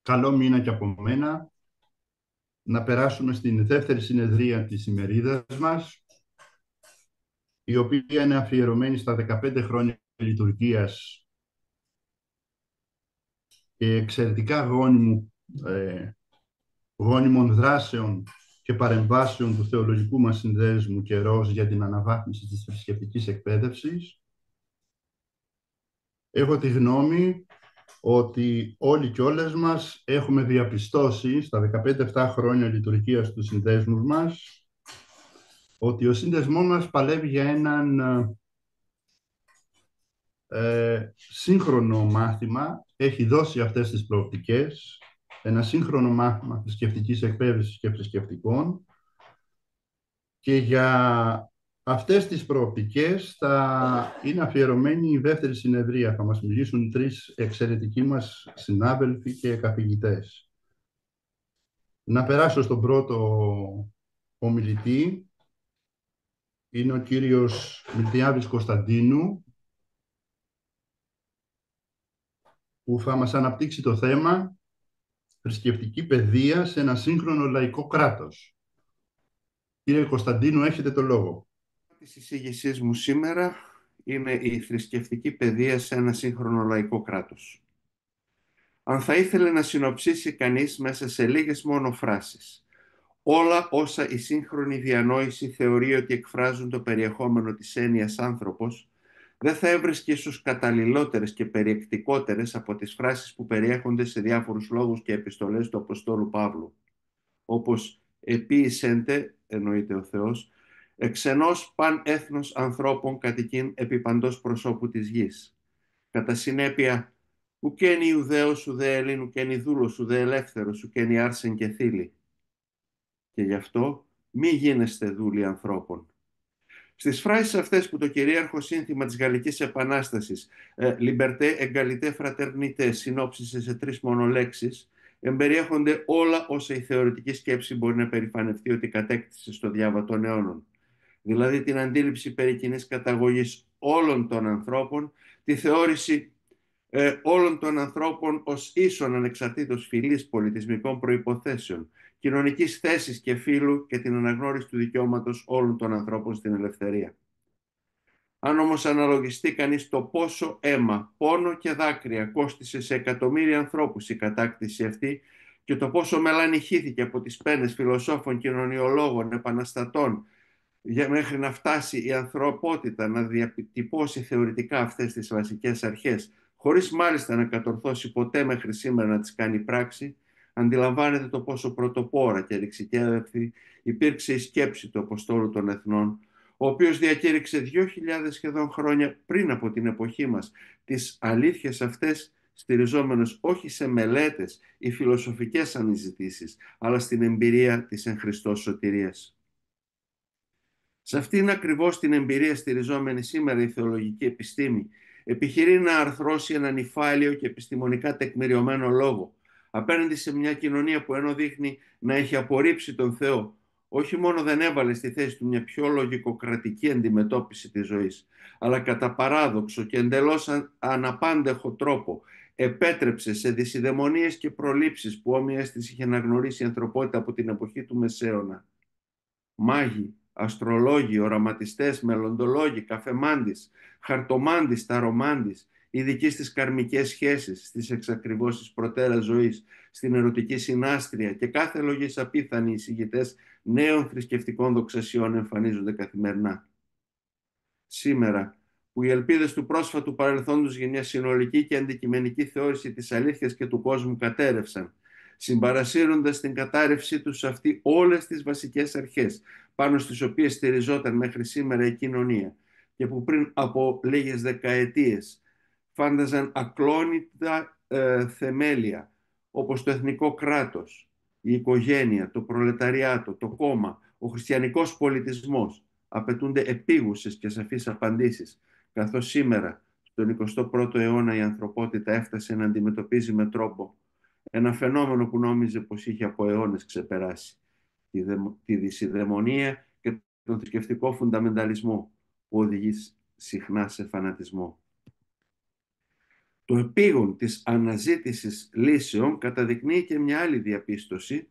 Καλό μήνα και από μένα. Να περάσουμε στην δεύτερη συνεδρία της ημερίδας μας, η οποία είναι αφιερωμένη στα 15 χρόνια λειτουργίας και εξαιρετικά γόνιμων δράσεων και παρεμβάσεων του θεολογικού μας συνδέσμου «Καιρός για την αναβάθμιση της θρησκευτικής εκπαίδευσης». Έχω τη γνώμη ότι όλοι και όλες μας έχουμε διαπιστώσει στα 15-7 χρόνια λειτουργίας του συνδέσμου μας ότι ο σύνδεσμός μας παλεύει για έναν σύγχρονο μάθημα, έχει δώσει αυτές τις προοπτικές, ένα σύγχρονο μάθημα θρησκευτικής εκπαίδευσης και θρησκευτικών, και για αυτές τις προοπτικές θα είναι αφιερωμένη η δεύτερη συνεδρία. Θα μας μιλήσουν τρεις εξαιρετικοί μας συνάδελφοι και καθηγητές. Να περάσω στον πρώτο ομιλητή. Είναι ο κύριος Μιλτιάδης Κωνσταντίνου, που θα μας αναπτύξει το θέμα θρησκευτική παιδεία σε ένα σύγχρονο λαϊκό κράτος. Κύριε Κωνσταντίνου, έχετε το λόγο. Της εισήγησής μου σήμερα είναι η θρησκευτική παιδεία σε ένα σύγχρονο λαϊκό κράτος. Αν θα ήθελε να συνοψίσει κανείς μέσα σε λίγες μόνο φράσεις όλα όσα η σύγχρονη διανόηση θεωρεί ότι εκφράζουν το περιεχόμενο της έννοιας άνθρωπος, δεν θα έβρισκε ίσως καταλληλότερες και περιεκτικότερες από τις φράσεις που περιέχονται σε διάφορους λόγους και επιστολές του Αποστόλου Παύλου, όπως «επίησέντε», εννοείται ο Θεός, «εξ ενός παν έθνος ανθρώπων κατοικήν επί παντός προσώπου της γης». Κατά συνέπεια, ουκένει Ιουδαίος, ουδέ Ελλήν, ουκένει δούλος, ουδέ ελεύθερος, ουκένει άρσεν και θήλη. Και γι' αυτό μη γίνεστε δούλοι ανθρώπων. Στις φράσεις αυτές που το κυρίαρχο σύνθημα της Γαλλικής Επανάστασης, «Liberté, égalité, fraternité», συνόψισε σε 3 μόνο λέξεις, εμπεριέχονται όλα όσα η θεωρητική σκέψη μπορεί να περηφανευτεί ότι κατέκτησε στο διάβα των αιώνων. Δηλαδή την αντίληψη περί κοινής καταγωγής όλων των ανθρώπων, τη θεώρηση όλων των ανθρώπων ως ίσων ανεξαρτήτως φυλής, πολιτισμικών προϋποθέσεων, κοινωνικής θέσης και φύλου, και την αναγνώριση του δικαιώματος όλων των ανθρώπων στην ελευθερία. Αν όμως αναλογιστεί κανείς το πόσο αίμα, πόνο και δάκρυα κόστισε σε εκατομμύρια ανθρώπους η κατάκτηση αυτή, και το πόσο μελανυχήθηκε από τις πένες φιλοσόφων, κοινωνιολόγων, επαναστατών, μέχρι να φτάσει η ανθρωπότητα να διατυπώσει θεωρητικά αυτές τις βασικές αρχές, χωρίς μάλιστα να κατορθώσει ποτέ μέχρι σήμερα να τις κάνει πράξη, αντιλαμβάνεται το πόσο πρωτοπόρα και ρηξικέλευτη υπήρξε η σκέψη του Αποστόλου των Εθνών, ο οποίος διακήρυξε 2.000 σχεδόν χρόνια πριν από την εποχή μας τις αλήθειες αυτές, στηριζόμενος όχι σε μελέτες ή φιλοσοφικές αναζητήσεις, αλλά στην εμπειρία της εν Χριστώ σωτηρίας. Σε αυτήν ακριβώς την εμπειρία στηριζόμενη σήμερα η θεολογική επιστήμη επιχειρεί να αρθρώσει έναν νυφάλιο και επιστημονικά τεκμηριωμένο λόγο απέναντι σε μια κοινωνία που, ενώ δείχνει να έχει απορρίψει τον Θεό, όχι μόνο δεν έβαλε στη θέση του μια πιο λογικοκρατική αντιμετώπιση της ζωής, αλλά κατά παράδοξο και εντελώς αναπάντεχο τρόπο επέτρεψε σε δυσιδαιμονίες και προλήψεις που όμοια αίσθηση είχε αναγνωρίσει η ανθρωπότητα από την εποχή του Μεσαίωνα. Μάγοι, αστρολόγοι, οραματιστές, μελλοντολόγοι, καφεμάντης, χαρτομάντης, ταρομάντης, ειδικοί στις καρμικές σχέσεις, στις εξακριβώσεις προτέρας ζωής, στην ερωτική συνάστρια και κάθε λογής απίθανοι εισηγητές νέων θρησκευτικών δοξασιών εμφανίζονται καθημερινά. Σήμερα, που οι ελπίδες του πρόσφατου παρελθόντος για μια συνολική και αντικειμενική θεώρηση της αλήθειας και του κόσμου κατέρευσαν, συμπαρασύροντας την κατάρρευσή τους σε αυτή όλες τις βασικές αρχές πάνω στις οποίες στηριζόταν μέχρι σήμερα η κοινωνία και που πριν από λίγες δεκαετίες φάνταζαν ακλόνητα θεμέλια, όπως το εθνικό κράτος, η οικογένεια, το προλεταριάτο, το κόμμα, ο χριστιανικός πολιτισμός, απαιτούνται επίγουσες και σαφείς απαντήσεις, καθώς σήμερα, στον 21ο αιώνα, η ανθρωπότητα έφτασε να αντιμετωπίζει με τρόπο ένα φαινόμενο που νόμιζε πως είχε από αιώνες ξεπεράσει, τη δυσιδαιμονία και τον θρησκευτικό φουνταμενταλισμό που οδηγεί συχνά σε φανατισμό. Το επίγον της αναζήτησης λύσεων καταδεικνύει και μια άλλη διαπίστωση,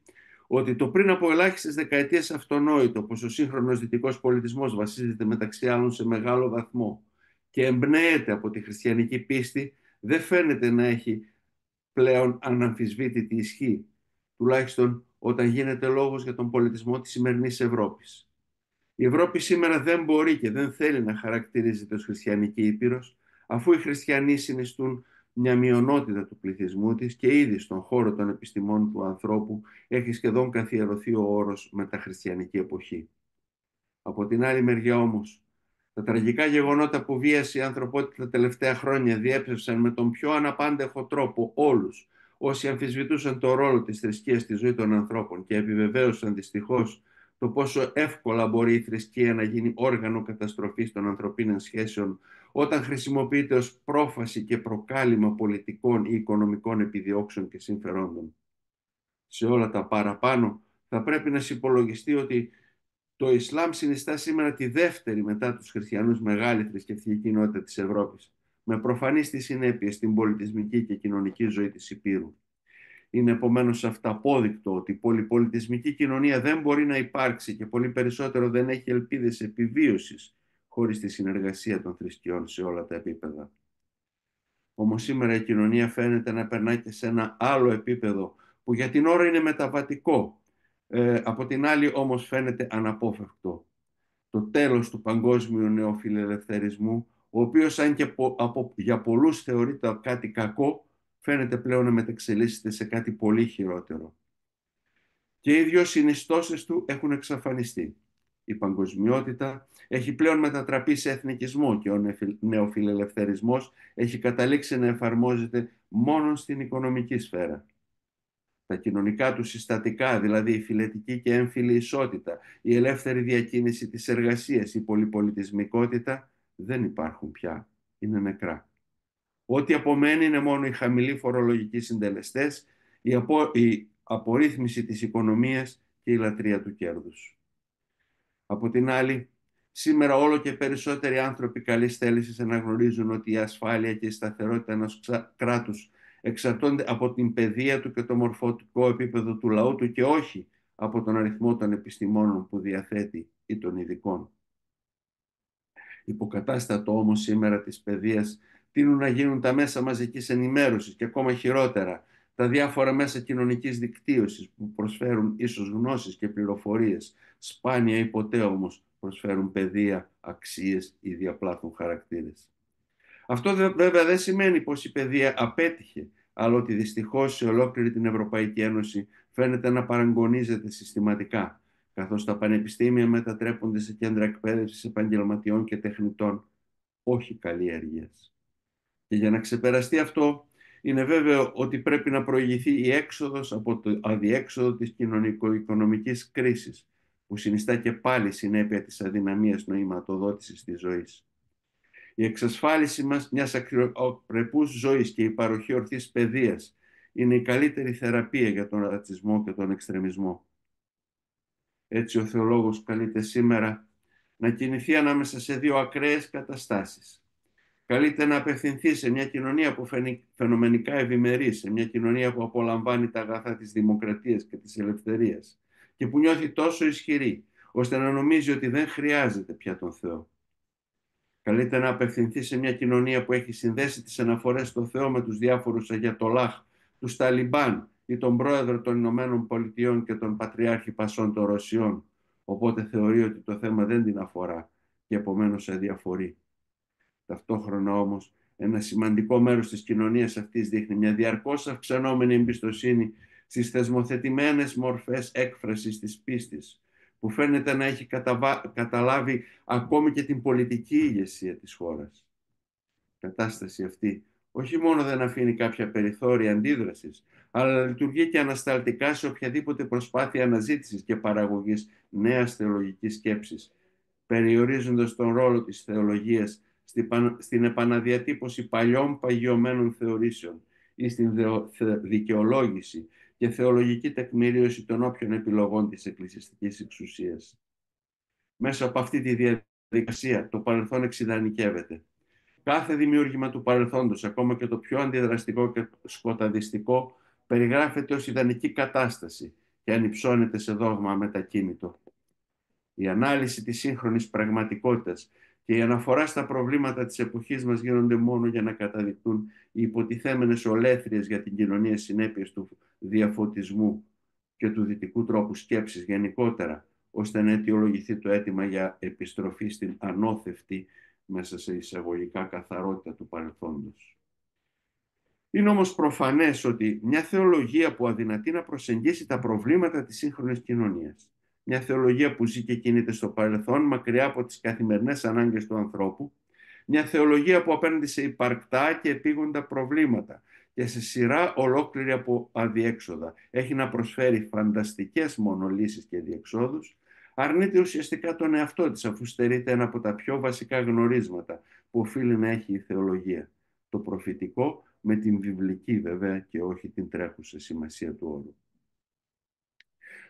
ότι το πριν από ελάχιστες δεκαετίες αυτονόητο πως ο σύγχρονος δυτικός πολιτισμός βασίζεται μεταξύ άλλων σε μεγάλο βαθμό και εμπνέεται από τη χριστιανική πίστη, δεν φαίνεται να έχει πλέον αναμφισβήτητη ισχύ, τουλάχιστον όταν γίνεται λόγος για τον πολιτισμό της σημερινής Ευρώπης. Η Ευρώπη σήμερα δεν μπορεί και δεν θέλει να χαρακτηρίζεται ως χριστιανική ήπειρος, αφού οι χριστιανοί συνιστούν μια μειονότητα του πληθυσμού της και ήδη στον χώρο των επιστημών του ανθρώπου έχει σχεδόν καθιερωθεί ο όρος μεταχριστιανική εποχή. Από την άλλη μεριά όμως, τα τραγικά γεγονότα που βίασε η ανθρωπότητα τα τελευταία χρόνια διέπευσαν με τον πιο αναπάντεχο τρόπο όλους όσοι αμφισβητούσαν το ρόλο της θρησκείας στη ζωή των ανθρώπων και επιβεβαίωσαν δυστυχώς το πόσο εύκολα μπορεί η θρησκεία να γίνει όργανο καταστροφής των ανθρωπίνων σχέσεων όταν χρησιμοποιείται ως πρόφαση και προκάλημα πολιτικών ή οικονομικών επιδιώξεων και συμφερόντων. Σε όλα τα παραπάνω θα πρέπει να συμπολογιστεί ότι το Ισλάμ συνιστά σήμερα τη δεύτερη μετά τους χριστιανούς μεγάλη θρησκευτική κοινότητα της Ευρώπης, με προφανείς τις συνέπειες στην πολιτισμική και κοινωνική ζωή της Υπήρου. Είναι επομένως αυταπόδεικτο ότι η πολυπολιτισμική κοινωνία δεν μπορεί να υπάρξει και πολύ περισσότερο δεν έχει ελπίδες επιβίωσης χωρίς τη συνεργασία των θρησκειών σε όλα τα επίπεδα. Όμως σήμερα η κοινωνία φαίνεται να περνάει και σε ένα άλλο επίπεδο που για την ώρα είναι μεταβατικό. Από την άλλη όμως φαίνεται αναπόφευκτο. Το τέλος του παγκόσμιου νεοφιλελευθερισμού, ο οποίος αν και για πολλούς θεωρείται κάτι κακό, φαίνεται πλέον να μετεξελίσσεται σε κάτι πολύ χειρότερο. Και οι δύο συνιστώσεις του έχουν εξαφανιστεί. Η παγκοσμιότητα έχει πλέον μετατραπεί σε εθνικισμό και ο νεοφιλελευθερισμός έχει καταλήξει να εφαρμόζεται μόνο στην οικονομική σφαίρα. Τα κοινωνικά του συστατικά, δηλαδή η φυλετική και έμφυλη ισότητα, η ελεύθερη διακίνηση της εργασίας, η πολυπολιτισμικότητα, δεν υπάρχουν πια. Είναι νεκρά. Ό,τι απομένει είναι μόνο οι χαμηλοί φορολογικοί συντελεστές, η απορρίθμιση της οικονομίας και η λατρεία του κέρδους. Από την άλλη, σήμερα όλο και περισσότεροι άνθρωποι καλής θέλησης αναγνωρίζουν ότι η ασφάλεια και η σταθερότητα ενός κράτους εξαρτώνται από την παιδεία του και το μορφωτικό επίπεδο του λαού του και όχι από τον αριθμό των επιστημόνων που διαθέτει ή των ειδικών. Υποκατάστατο όμως σήμερα της παιδείας τείνουν να γίνουν τα μέσα μαζικής ενημέρωσης και ακόμα χειρότερα τα διάφορα μέσα κοινωνικής δικτύωσης που προσφέρουν ίσως γνώσεις και πληροφορίες, σπάνια ή ποτέ όμως προσφέρουν παιδεία, αξίες ή διαπλάθουν χαρακτήρες. Αυτό βέβαια δεν σημαίνει πως η παιδεία απέτυχε, αλλά ότι δυστυχώς σε ολόκληρη την Ευρωπαϊκή Ένωση φαίνεται να παραγωνίζεται συστηματικά, καθώς τα πανεπιστήμια μετατρέπονται σε κέντρα εκπαίδευσης επαγγελματιών και τεχνητών, όχι καλλιέργειας. Και για να ξεπεραστεί αυτό, είναι βέβαιο ότι πρέπει να προηγηθεί η έξοδος από το αδιέξοδο της κοινωνικο-οικονομικής κρίσης, που συνιστά και πάλι συνέπεια της αδυναμίας νοηματοδότησης της ζωής. Η εξασφάλιση μιας αξιοπρεπούς ζωής και η παροχή ορθής παιδείας είναι η καλύτερη θεραπεία για τον ρατσισμό και τον εξτρεμισμό. Έτσι ο θεολόγος καλείται σήμερα να κινηθεί ανάμεσα σε δύο ακραίες καταστάσεις. Καλείται να απευθυνθεί σε μια κοινωνία που φαινομενικά ευημερεί, σε μια κοινωνία που απολαμβάνει τα αγαθά της δημοκρατίας και της ελευθερίας και που νιώθει τόσο ισχυρή, ώστε να νομίζει ότι δεν χρειάζεται πια τον Θεό. Καλείται να απευθυνθεί σε μια κοινωνία που έχει συνδέσει τις αναφορές στο Θεό με τους διάφορους Αγιατολάχ, τους Ταλιμπάν ή τον πρόεδρο των Ηνωμένων Πολιτειών και τον Πατριάρχη Πασών των Ρωσιών, οπότε θεωρεί ότι το θέμα δεν την αφορά και επομένως αδιαφορεί. Ταυτόχρονα όμως, ένα σημαντικό μέρος της κοινωνίας αυτής δείχνει μια διαρκώς αυξανόμενη εμπιστοσύνη στις θεσμοθετημένες μορφές έκφρασης της πίστης, που φαίνεται να έχει καταλάβει ακόμη και την πολιτική ηγεσία της χώρας. Η κατάσταση αυτή όχι μόνο δεν αφήνει κάποια περιθώρια αντίδρασης, αλλά λειτουργεί και ανασταλτικά σε οποιαδήποτε προσπάθεια αναζήτησης και παραγωγής νέας θεολογικής σκέψης, περιορίζοντας τον ρόλο της θεολογίας στην επαναδιατύπωση παλιών παγιωμένων θεωρήσεων ή στην δικαιολόγηση και θεολογική τεκμηρίωση των όποιων επιλογών της εκκλησιαστικής εξουσίας. Μέσα από αυτή τη διαδικασία το παρελθόν εξειδανικεύεται. Κάθε δημιούργημα του παρελθόντος, ακόμα και το πιο αντιδραστικό και σκοταδιστικό, περιγράφεται ως ιδανική κατάσταση και ανυψώνεται σε δόγμα μετακίνητο. Η ανάλυση της σύγχρονης πραγματικότητας και η αναφορά στα προβλήματα της εποχής μας γίνονται μόνο για να καταδεικτούν οι υποτιθέμενες ολέθριες για την κοινωνία συνέπειες του διαφωτισμού και του δυτικού τρόπου σκέψης γενικότερα, ώστε να αιτιολογηθεί το αίτημα για επιστροφή στην ανώθευτη, μέσα σε εισαγωγικά, καθαρότητα του παρελθόντος. Είναι όμως προφανές ότι μια θεολογία που αδυνατεί να προσεγγίσει τα προβλήματα της σύγχρονης κοινωνίας, μια θεολογία που ζει και κινείται στο παρελθόν, μακριά από τις καθημερινές ανάγκες του ανθρώπου, μια θεολογία που απέναντι σε υπαρκτά και επίγοντα προβλήματα και σε σειρά ολόκληρη από αδιέξοδα έχει να προσφέρει φανταστικές μονολύσεις και διεξόδους, αρνείται ουσιαστικά τον εαυτό της, αφού στερείται ένα από τα πιο βασικά γνωρίσματα που οφείλει να έχει η θεολογία, το προφητικό, με την βιβλική βέβαια και όχι την τρέχουσα σημασία του όρου.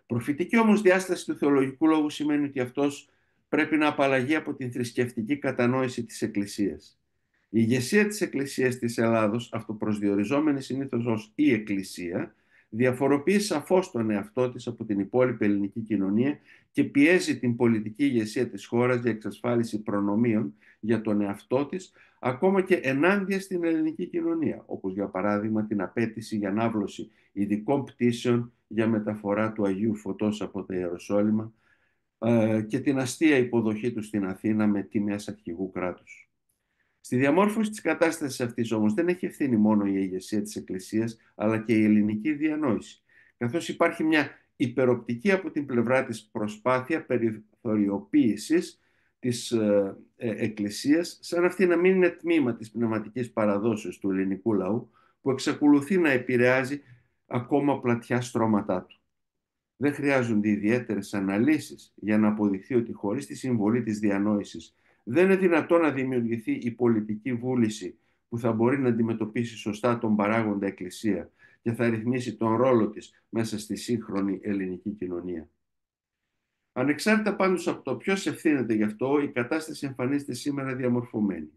Προφητική όμως διάσταση του θεολογικού λόγου σημαίνει ότι αυτός πρέπει να απαλλαγεί από την θρησκευτική κατανόηση της Εκκλησίας. Η ηγεσία της Εκκλησίας της Ελλάδος, αυτοπροσδιοριζόμενη συνήθως ως η Εκκλησία, διαφοροποιεί σαφώς τον εαυτό της από την υπόλοιπη ελληνική κοινωνία και πιέζει την πολιτική ηγεσία της χώρας για εξασφάλιση προνομίων για τον εαυτό της, ακόμα και ενάντια στην ελληνική κοινωνία, όπως για παράδειγμα την απέτηση για ανάβλωση ειδικών πτήσεων για μεταφορά του Αγίου Φωτός από το Ιεροσόλυμα και την αστεία υποδοχή του στην Αθήνα με τιμές αρχηγού κράτους. Στη διαμόρφωση της κατάστασης αυτής όμως δεν έχει ευθύνη μόνο η ηγεσία της Εκκλησίας, αλλά και η ελληνική διανόηση, καθώς υπάρχει μια υπεροπτική από την πλευρά της προσπάθεια περιθωριοποίησης της Εκκλησίας, σαν αυτή να μην είναι τμήμα της πνευματικής παραδόσεως του ελληνικού λαού, που εξακολουθεί να επηρεάζει ακόμα πλατιά στρώματά του. Δεν χρειάζονται ιδιαίτερες αναλύσεις για να αποδειχθεί ότι χωρίς τη συμβολή της διανόησης δεν είναι δυνατό να δημιουργηθεί η πολιτική βούληση που θα μπορεί να αντιμετωπίσει σωστά τον παράγοντα Εκκλησία και θα ρυθμίσει τον ρόλο της μέσα στη σύγχρονη ελληνική κοινωνία. Ανεξάρτητα πάντως από το ποιος ευθύνεται γι' αυτό, η κατάσταση εμφανίζεται σήμερα διαμορφωμένη.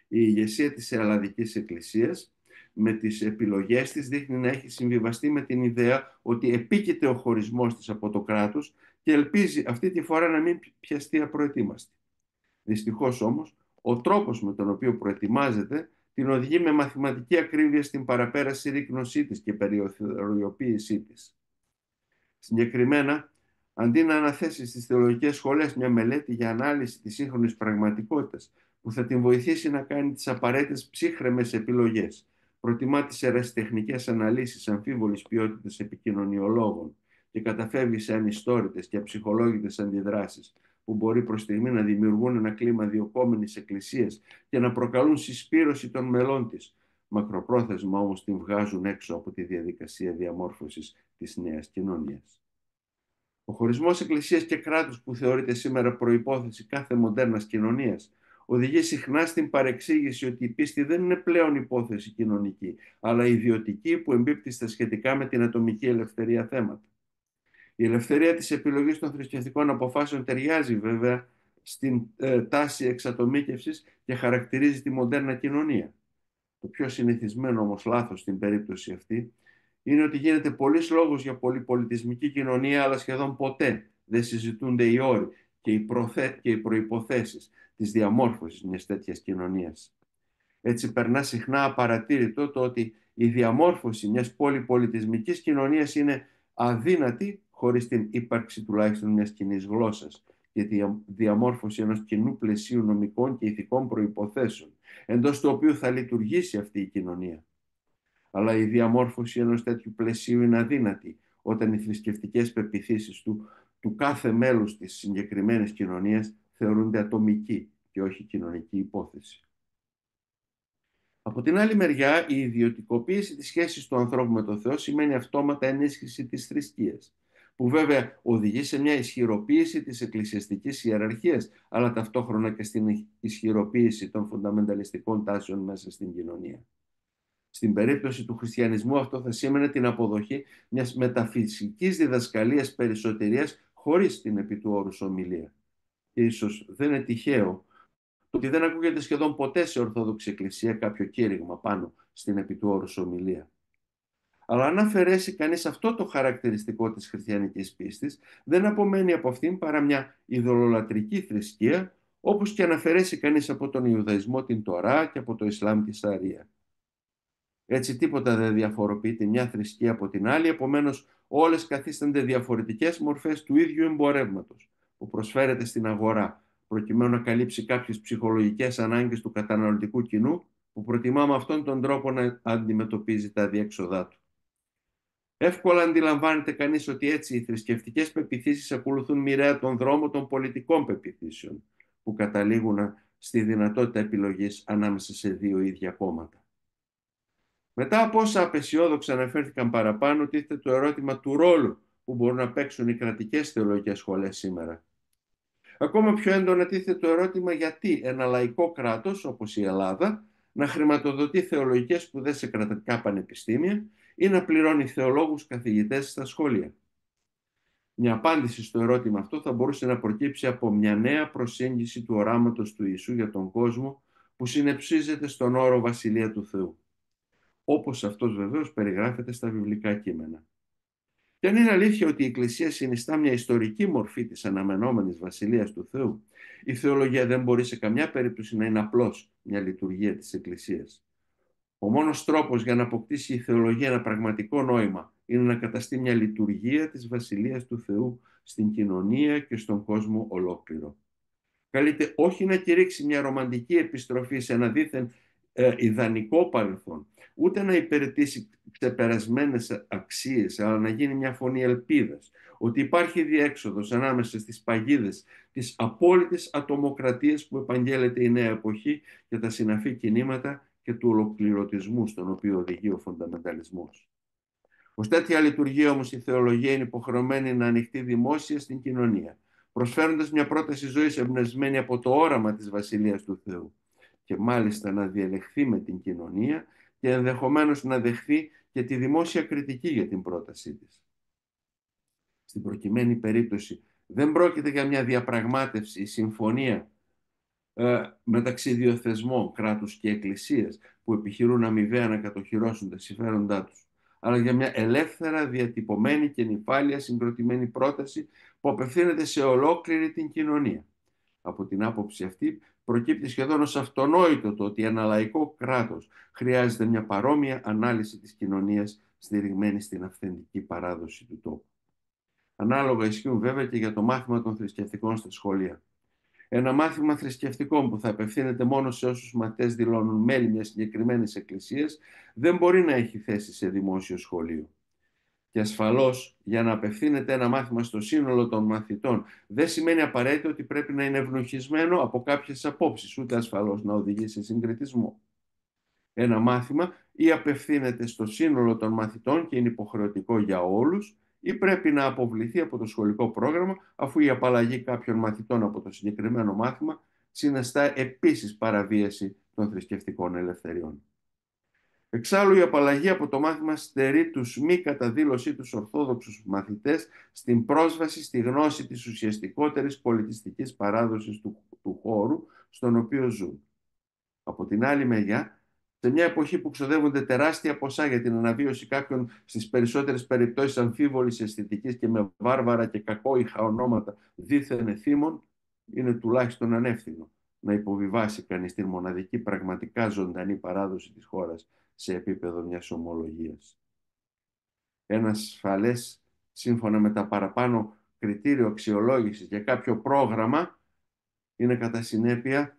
Η ηγεσία της Ελλαδικής Εκκλησίας με τις επιλογές της δείχνει να έχει συμβιβαστεί με την ιδέα ότι επίκειται ο χωρισμός της από το κράτος και ελπίζει αυτή τη φορά να μην πιαστεί απροετοίμαστη. Δυστυχώς όμως, ο τρόπος με τον οποίο προετοιμάζεται την οδηγεί με μαθηματική ακρίβεια στην παραπέραση ρίκνωσή της και περιοθεωριοποίησή της. Συγκεκριμένα, αντί να αναθέσει στις θεολογικές σχολές μια μελέτη για ανάλυση της σύγχρονης πραγματικότητας που θα την βοηθήσει να κάνει τις απαραίτητες ψύχρεμες επιλογές, προτιμά τις ερασιτεχνικές αναλύσεις αμφίβολης ποιότητας επικοινωνιολόγων και καταφεύγει σε ανιστόρητες και αψυχολόγητες αντιδράσεις που μπορεί προς στιγμή να δημιουργούν ένα κλίμα διοκόμενης εκκλησίας και να προκαλούν συσπήρωση των μελών της. Μακροπρόθεσμα όμως την βγάζουν έξω από τη διαδικασία διαμόρφωσης της νέας κοινωνίας. Ο χωρισμός εκκλησίας και κράτους, που θεωρείται σήμερα προϋπόθεση κάθε μοντέρνας κοινωνίας, οδηγεί συχνά στην παρεξήγηση ότι η πίστη δεν είναι πλέον υπόθεση κοινωνική, αλλά ιδιωτική που εμπίπτει στα σχετικά με την ατομική ελευθερία θέματα. Η ελευθερία της επιλογής των θρησκευτικών αποφάσεων ταιριάζει βέβαια στην τάση εξατομίκευσης και χαρακτηρίζει τη μοντέρνα κοινωνία. Το πιο συνηθισμένο όμως λάθος στην περίπτωση αυτή είναι ότι γίνεται πολλής λόγος για πολυπολιτισμική κοινωνία, αλλά σχεδόν ποτέ δεν συζητούνται οι όροι και οι προϋποθέσεις της διαμόρφωσης μιας τέτοιας κοινωνίας. Έτσι περνά συχνά απαρατήρητο το ότι η διαμόρφωση μιας πολυπολιτισμικής κοινωνίας είναι αδύνατη χωρίς την ύπαρξη τουλάχιστον μιας κοινής γλώσσας και τη διαμόρφωση ενός κοινού πλαισίου νομικών και ηθικών προϋποθέσεων, εντός του οποίου θα λειτουργήσει αυτή η κοινωνία. Αλλά η διαμόρφωση ενός τέτοιου πλαισίου είναι αδύνατη όταν οι θρησκευτικές πεποιθήσεις του κάθε μέλους της συγκεκριμένης κοινωνίας θεωρούνται ατομική και όχι κοινωνική υπόθεση. Από την άλλη μεριά, η ιδιωτικοποίηση της σχέσης του ανθρώπου με τον Θεό σημαίνει αυτόματα ενίσχυση της θρησκείας, που βέβαια οδηγεί σε μια ισχυροποίηση της εκκλησιαστικής ιεραρχίας, αλλά ταυτόχρονα και στην ισχυροποίηση των φουνταμενταλιστικών τάσεων μέσα στην κοινωνία. Στην περίπτωση του χριστιανισμού αυτό θα σήμαινε την αποδοχή μιας μεταφυσικής διδασκαλίας περισωτερίας χωρίς την επί του όρους ομιλία. Και ίσως δεν είναι τυχαίο Το ότι δεν ακούγεται σχεδόν ποτέ σε Ορθόδοξη Εκκλησία κάποιο κήρυγμα πάνω στην επί του όρους ομιλία. Αλλά αν αφαιρέσει κανείς αυτό το χαρακτηριστικό της χριστιανικής πίστης, δεν απομένει από αυτήν παρά μια ειδωλολατρική θρησκεία, όπως και αν αφαιρέσει κανείς από τον Ιουδαϊσμό την Τορά και από το Ισλάμ τη Σαρία. Έτσι τίποτα δεν διαφοροποιεί τη μια θρησκεία από την άλλη, επομένως όλες καθίστανται διαφορετικές μορφές του ίδιου εμπορεύματος που προσφέρεται στην αγορά, προκειμένου να καλύψει κάποιες ψυχολογικές ανάγκες του καταναλωτικού κοινού που προτιμά με αυτόν τον τρόπο να αντιμετωπίζει τα αδιέξοδά του. Εύκολα αντιλαμβάνεται κανείς ότι έτσι οι θρησκευτικές πεποιθήσεις ακολουθούν μοιραία τον δρόμο των πολιτικών πεποιθήσεων, που καταλήγουν στη δυνατότητα επιλογής ανάμεσα σε δύο ίδια κόμματα. Μετά από όσα απεσιόδοξα αναφέρθηκαν παραπάνω, τίθεται το ερώτημα του ρόλου που μπορούν να παίξουν οι κρατικές θεολογικές σχολές σήμερα. Ακόμα πιο έντονα τίθεται το ερώτημα γιατί ένα λαϊκό κράτος όπως η Ελλάδα να χρηματοδοτεί θεολογικές σπουδές σε κρατικά πανεπιστήμια ή να πληρώνει θεολόγους καθηγητές στα σχολεία. Μια απάντηση στο ερώτημα αυτό θα μπορούσε να προκύψει από μια νέα προσέγγιση του οράματος του Ιησού για τον κόσμο που συνεψίζεται στον όρο Βασιλεία του Θεού, όπως αυτός βεβαίως περιγράφεται στα βιβλικά κείμενα. Και αν είναι αλήθεια ότι η Εκκλησία συνιστά μια ιστορική μορφή της αναμενόμενης Βασιλείας του Θεού, η θεολογία δεν μπορεί σε καμιά περίπτωση να είναι απλώς μια λειτουργία της Εκκλησίας. Ο μόνος τρόπος για να αποκτήσει η θεολογία ένα πραγματικό νόημα είναι να καταστεί μια λειτουργία της Βασιλείας του Θεού στην κοινωνία και στον κόσμο ολόκληρο. Καλείται όχι να κηρύξει μια ρομαντική επιστροφή σε ένα δίθεν ιδανικό παρελθόν, ούτε να υπηρετήσει ξεπερασμένες αξίες, αλλά να γίνει μια φωνή ελπίδας, ότι υπάρχει διέξοδος ανάμεσα στις παγίδες της απόλυτης ατομοκρατίας που επαγγέλλεται η νέα εποχή και τα συναφή κινήματα και του ολοκληρωτισμού στον οποίο οδηγεί ο φονταμενταλισμός. Ως τέτοια λειτουργία όμως η θεολογία είναι υποχρεωμένη να ανοιχτεί δημόσια στην κοινωνία, προσφέροντας μια πρόταση ζωής εμπνευσμένη από το όραμα της Βασιλείας του Θεού και μάλιστα να διελεχθεί με την κοινωνία και ενδεχομένως να δεχθεί και τη δημόσια κριτική για την πρότασή της. Στην προκειμένη περίπτωση δεν πρόκειται για μια διαπραγμάτευση ή συμφωνία μεταξύ δύο θεσμών, κράτους και εκκλησίας, που επιχειρούν αμοιβαία να κατοχυρώσουν τα συμφέροντά τους, αλλά για μια ελεύθερα διατυπωμένη και νυφάλια συγκροτημένη πρόταση που απευθύνεται σε ολόκληρη την κοινωνία. Από την άποψη αυτή προκύπτει σχεδόν ως αυτονόητο το ότι ένα λαϊκό κράτος χρειάζεται μια παρόμοια ανάλυση της κοινωνίας στηριγμένη στην αυθεντική παράδοση του τόπου. Ανάλογα ισχύουν βέβαια και για το μάθημα των θρησκευτικών στα σχολεία. Ένα μάθημα θρησκευτικών που θα απευθύνεται μόνο σε όσους μαθητές δηλώνουν μέλη μιας συγκεκριμένης εκκλησίας δεν μπορεί να έχει θέση σε δημόσιο σχολείο. Και ασφαλώς για να απευθύνεται ένα μάθημα στο σύνολο των μαθητών δεν σημαίνει απαραίτητο ότι πρέπει να είναι ευνοχισμένο από κάποιες απόψεις, ούτε ασφαλώς να οδηγεί σε συγκριτισμό. Ένα μάθημα ή απευθύνεται στο σύνολο των μαθητών και είναι υποχρεωτικό για όλους, ή πρέπει να αποβληθεί από το σχολικό πρόγραμμα, αφού η απαλλαγή κάποιων μαθητών από το συγκεκριμένο μάθημα συνιστά επίσης παραβίαση των θρησκευτικών ελευθεριών. Εξάλλου η απαλλαγή από το μάθημα στερεί τους μη κατά δήλωσή τους ορθόδοξους μαθητές στην πρόσβαση στη γνώση της ουσιαστικότερης πολιτιστικής παράδοσης του χώρου στον οποίο ζουν. Από την άλλη μεριά, σε μια εποχή που ξοδεύονται τεράστια ποσά για την αναβίωση κάποιων στις περισσότερες περιπτώσεις αμφίβολης αισθητικής και με βάρβαρα και κακόηχα ονόματα δίθεν εθήμων, είναι τουλάχιστον ανεύθυνο να υποβιβάσει κανείς την μοναδική πραγματικά ζωντανή παράδοση της χώρας σε επίπεδο μιας ομολογίας. Ένα ασφαλές, σύμφωνα με τα παραπάνω κριτήριο αξιολόγησης για κάποιο πρόγραμμα, είναι κατά συνέπεια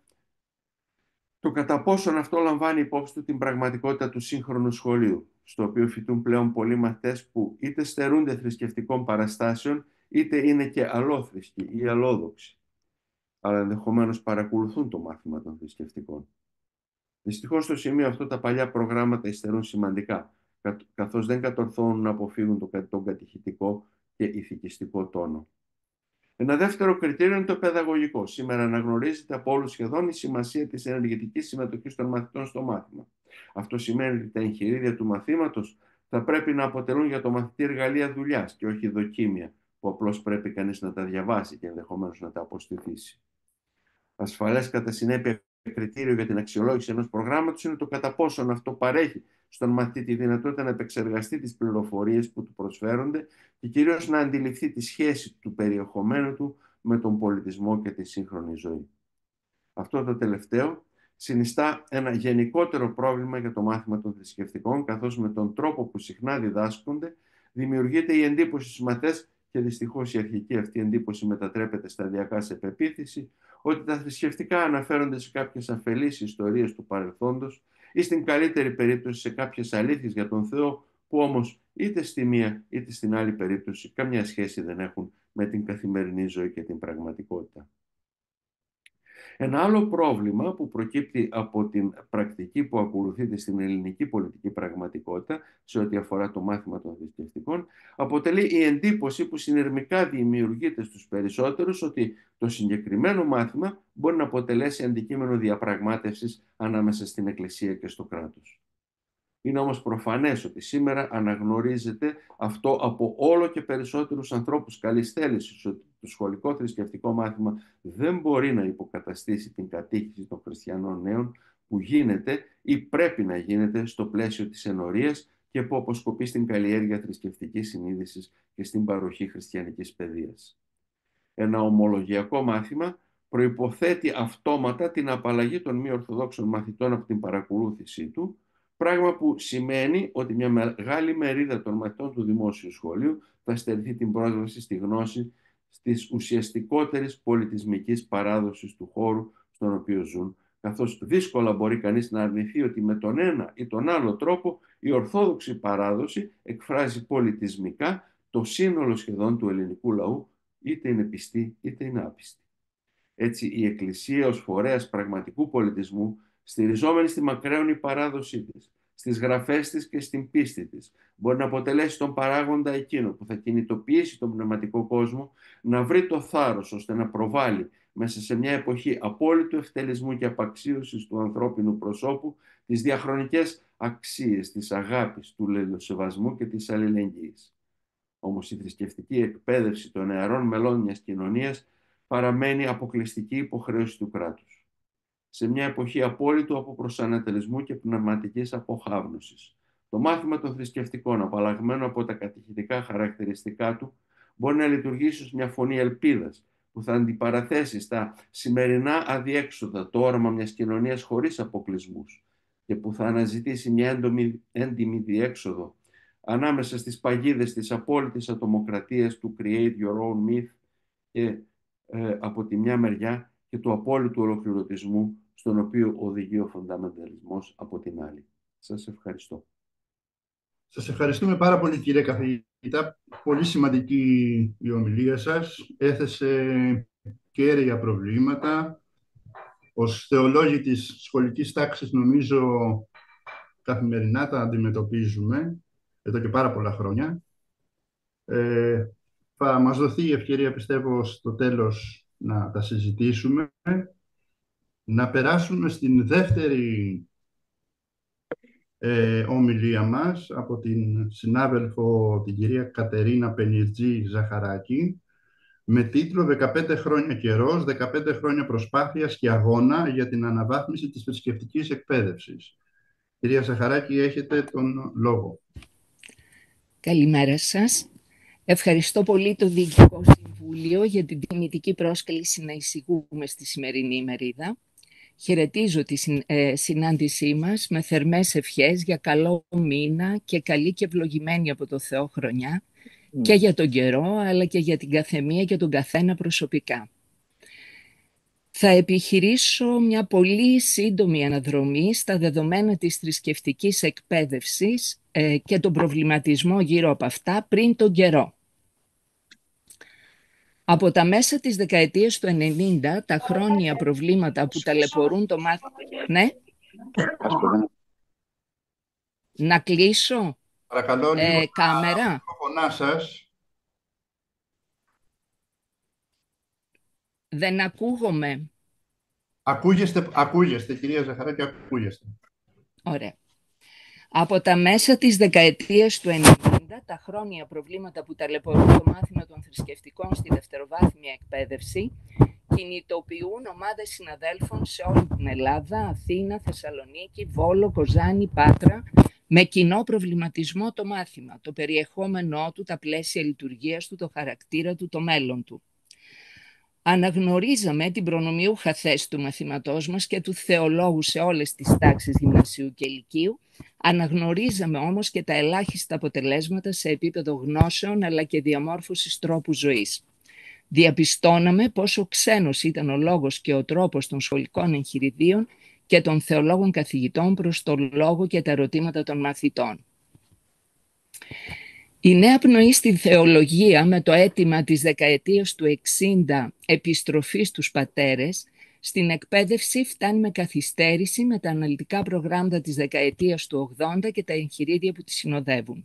το κατά πόσον αυτό λαμβάνει υπόψη του την πραγματικότητα του σύγχρονου σχολείου, στο οποίο φοιτούν πλέον πολλοί μαθητές που είτε στερούνται θρησκευτικών παραστάσεων, είτε είναι και αλόθρησκοι ή αλόδοξοι, αλλά ενδεχομένως παρακολουθούν το μάθημα των θρησκευτικών. Δυστυχώς στο σημείο αυτό τα παλιά προγράμματα υστερούν σημαντικά, καθώς δεν κατορθώνουν να αποφύγουν τον κατηχητικό και ηθικιστικό τόνο. Ένα δεύτερο κριτήριο είναι το παιδαγωγικό. Σήμερα αναγνωρίζεται από όλους σχεδόν η σημασία της ενεργητικής συμμετοχής των μαθητών στο μάθημα. Αυτό σημαίνει ότι τα εγχειρίδια του μαθήματος θα πρέπει να αποτελούν για το μαθητή εργαλεία δουλειάς και όχι δοκίμια, που απλώς πρέπει κανείς να τα διαβάσει και ενδεχομένως να τα αποστηθήσει. Ασφαλές κατά συνέπεια κριτήριο για την αξιολόγηση ενός προγράμματος είναι το κατά πόσον αυτό παρέχει στον μαθητή τη δυνατότητα να επεξεργαστεί τις πληροφορίες που του προσφέρονται και κυρίως να αντιληφθεί τη σχέση του περιεχομένου του με τον πολιτισμό και τη σύγχρονη ζωή. Αυτό το τελευταίο συνιστά ένα γενικότερο πρόβλημα για το μάθημα των θρησκευτικών, καθώς με τον τρόπο που συχνά διδάσκονται δημιουργείται η εντύπωση στους μαθητές, και δυστυχώς η αρχική αυτή εντύπωση μετατρέπεται σταδιακά σε πεποίθηση, ότι τα θρησκευτικά αναφέρονται σε κάποιες αφελείς ιστορίες του παρελθόντος ή στην καλύτερη περίπτωση σε κάποιες αλήθειες για τον Θεό, που όμως είτε στη μία είτε στην άλλη περίπτωση καμιά σχέση δεν έχουν με την καθημερινή ζωή και την πραγματικότητα. Ένα άλλο πρόβλημα που προκύπτει από την πρακτική που ακολουθείται στην ελληνική πολιτική πραγματικότητα σε ό,τι αφορά το μάθημα των θρησκευτικών αποτελεί η εντύπωση που συνειρμικά δημιουργείται στους περισσότερους ότι το συγκεκριμένο μάθημα μπορεί να αποτελέσει αντικείμενο διαπραγμάτευσης ανάμεσα στην Εκκλησία και στο κράτος. Είναι όμως προφανές ότι σήμερα αναγνωρίζεται αυτό από όλο και περισσότερους ανθρώπους καλής θέλησης, ότι το σχολικό θρησκευτικό μάθημα δεν μπορεί να υποκαταστήσει την κατήχηση των χριστιανών νέων που γίνεται ή πρέπει να γίνεται στο πλαίσιο της ενορίας και που αποσκοπεί στην καλλιέργεια θρησκευτικής συνείδησης και στην παροχή χριστιανικής παιδείας. Ένα ομολογιακό μάθημα προϋποθέτει αυτόματα την απαλλαγή των μη ορθοδόξων μαθητών από την παρακολούθησή του, πράγμα που σημαίνει ότι μια μεγάλη μερίδα των μαθητών του δημόσιου σχολείου θα στερηθεί την πρόσβαση στη γνώση της ουσιαστικότερης πολιτισμικής παράδοσης του χώρου στον οποίο ζουν, καθώς δύσκολα μπορεί κανείς να αρνηθεί ότι με τον ένα ή τον άλλο τρόπο η ορθόδοξη παράδοση εκφράζει πολιτισμικά το σύνολο σχεδόν του ελληνικού λαού, είτε είναι πιστή είτε είναι άπιστη. Έτσι, η Εκκλησία ως φορέας πραγματικού πολιτισμού, στηριζόμενη στη μακραίωνη παράδοσή της, στις γραφές της και στην πίστη της, μπορεί να αποτελέσει τον παράγοντα εκείνο που θα κινητοποιήσει τον πνευματικό κόσμο να βρει το θάρρος ώστε να προβάλλει μέσα σε μια εποχή απόλυτου ευτελισμού και απαξίωσης του ανθρώπινου προσώπου τις διαχρονικές αξίες της αγάπης, του λελοσεβασμού και της αλληλεγγύης. Όμως η θρησκευτική εκπαίδευση των νεαρών μελών μιας κοινωνίας παραμένει αποκλειστική υποχρέωση του κράτους. Σε μια εποχή απόλυτου αποπροσανατολισμού και πνευματικής αποχάβνωσης, το μάθημα των θρησκευτικών, απαλλαγμένο από τα κατηχητικά χαρακτηριστικά του, μπορεί να λειτουργήσει ως μια φωνή ελπίδας που θα αντιπαραθέσει στα σημερινά αδιέξοδα το όραμα μιας κοινωνίας χωρίς αποκλεισμούς και που θα αναζητήσει μια έντιμη διέξοδο ανάμεσα στις παγίδες της απόλυτης ατομοκρατίας του create your own myth και από τη μια μεριά και του απόλυτου ολοκληρωτισμού στον οποίο οδηγεί ο φονταμενταλισμός από την άλλη. Σας ευχαριστώ. Σας ευχαριστούμε πάρα πολύ, κύριε καθηγητά. Πολύ σημαντική η ομιλία σας. Έθεσε κέρια προβλήματα. Ως θεολόγοι της σχολικής τάξης, νομίζω, καθημερινά τα αντιμετωπίζουμε εδώ και πάρα πολλά χρόνια. Θα μας δοθεί η ευκαιρία, πιστεύω, στο τέλος να τα συζητήσουμε. Να περάσουμε στην δεύτερη ομιλία μας από την συνάδελφο, την κυρία Κατερίνα Πενιρτζή Ζαχαράκη, με τίτλο «15 χρόνια καιρός, 15 χρόνια προσπάθειας και αγώνα για την αναβάθμιση της θρησκευτικής εκπαίδευσης». Κυρία Ζαχαράκη, έχετε τον λόγο. Καλημέρα σας. Ευχαριστώ πολύ το Διοικητικό Συμβούλιο για την τιμητική πρόσκληση να εισηγούμε στη σημερινή ημερίδα. Χαιρετίζω τη συνάντησή μας με θερμές ευχές για καλό μήνα και καλή και ευλογημένη από το Θεό χρονιά και για τον καιρό, αλλά και για την καθεμία και τον καθένα προσωπικά. Θα επιχειρήσω μια πολύ σύντομη αναδρομή στα δεδομένα της θρησκευτικής εκπαίδευσης και τον προβληματισμό γύρω από αυτά πριν τον καιρό. Από τα μέσα της δεκαετίας του 90, τα χρόνια προβλήματα που ταλαιπωρούν το μάθημα... Ναι. Να κλείσω. Παρακαλώ, λίγο κάμερα. φωνά σας. Δεν ακούγομαι. Ακούγεστε, κυρία Ζαχαράκη, ακούγεστε. Ωραία. Από τα μέσα της δεκαετίας του 90, τα χρόνια προβλήματα που ταλαιπωρούν το μάθημα των θρησκευτικών στη δευτεροβάθμια εκπαίδευση, κινητοποιούν ομάδες συναδέλφων σε όλη την Ελλάδα, Αθήνα, Θεσσαλονίκη, Βόλο, Κοζάνη, Πάτρα, με κοινό προβληματισμό το μάθημα, το περιεχόμενό του, τα πλαίσια λειτουργίας του, το χαρακτήρα του, το μέλλον του. Αναγνωρίζαμε την προνομιούχα θέση του μαθήματός μας και του θεολόγου σε όλες τις τάξεις γυμνασίου και λυκείου. Αναγνωρίζαμε όμως και τα ελάχιστα αποτελέσματα σε επίπεδο γνώσεων αλλά και διαμόρφωσης τρόπου ζωής. Διαπιστώναμε πόσο ξένος ήταν ο λόγος και ο τρόπος των σχολικών εγχειριδίων και των θεολόγων καθηγητών προς το λόγο και τα ερωτήματα των μαθητών. Η νέα πνοή στη θεολογία με το αίτημα της δεκαετίας του 60 επιστροφής στους πατέρες στην εκπαίδευση φτάνει με καθυστέρηση με τα αναλυτικά προγράμματα της δεκαετίας του 80 και τα εγχειρίδια που τη συνοδεύουν.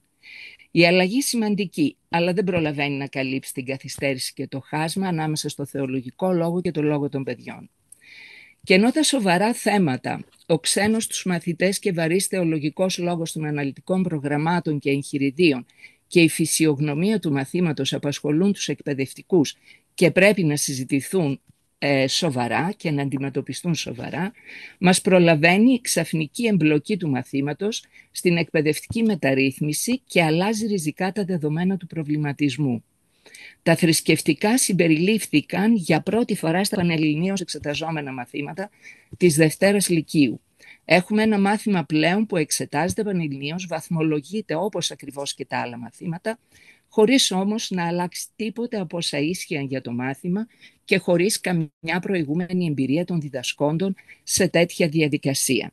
Η αλλαγή σημαντική, αλλά δεν προλαβαίνει να καλύψει την καθυστέρηση και το χάσμα ανάμεσα στο θεολογικό λόγο και το λόγο των παιδιών. Και ενώ τα σοβαρά θέματα, ο ξένος τους μαθητές και βαρύς θεολογικός λόγος των αναλυτικών προγραμμάτων και εγχειριδίων και η φυσιογνωμία του μαθήματος απασχολούν τους εκπαιδευτικούς και πρέπει να συζητηθούν σοβαρά και να αντιμετωπιστούν σοβαρά, μας προλαβαίνει η ξαφνική εμπλοκή του μαθήματος στην εκπαιδευτική μεταρρύθμιση και αλλάζει ριζικά τα δεδομένα του προβληματισμού. Τα θρησκευτικά συμπεριλήφθηκαν για πρώτη φορά στα πανελληνίως εξεταζόμενα μαθήματα της Δευτέρας Λυκείου. Έχουμε ένα μάθημα πλέον που εξετάζεται πανελληνίως, βαθμολογείται όπως ακριβώς και τα άλλα μαθήματα, χωρίς όμως να αλλάξει τίποτε από όσα ίσχυαν για το μάθημα και χωρίς καμιά προηγούμενη εμπειρία των διδασκόντων σε τέτοια διαδικασία.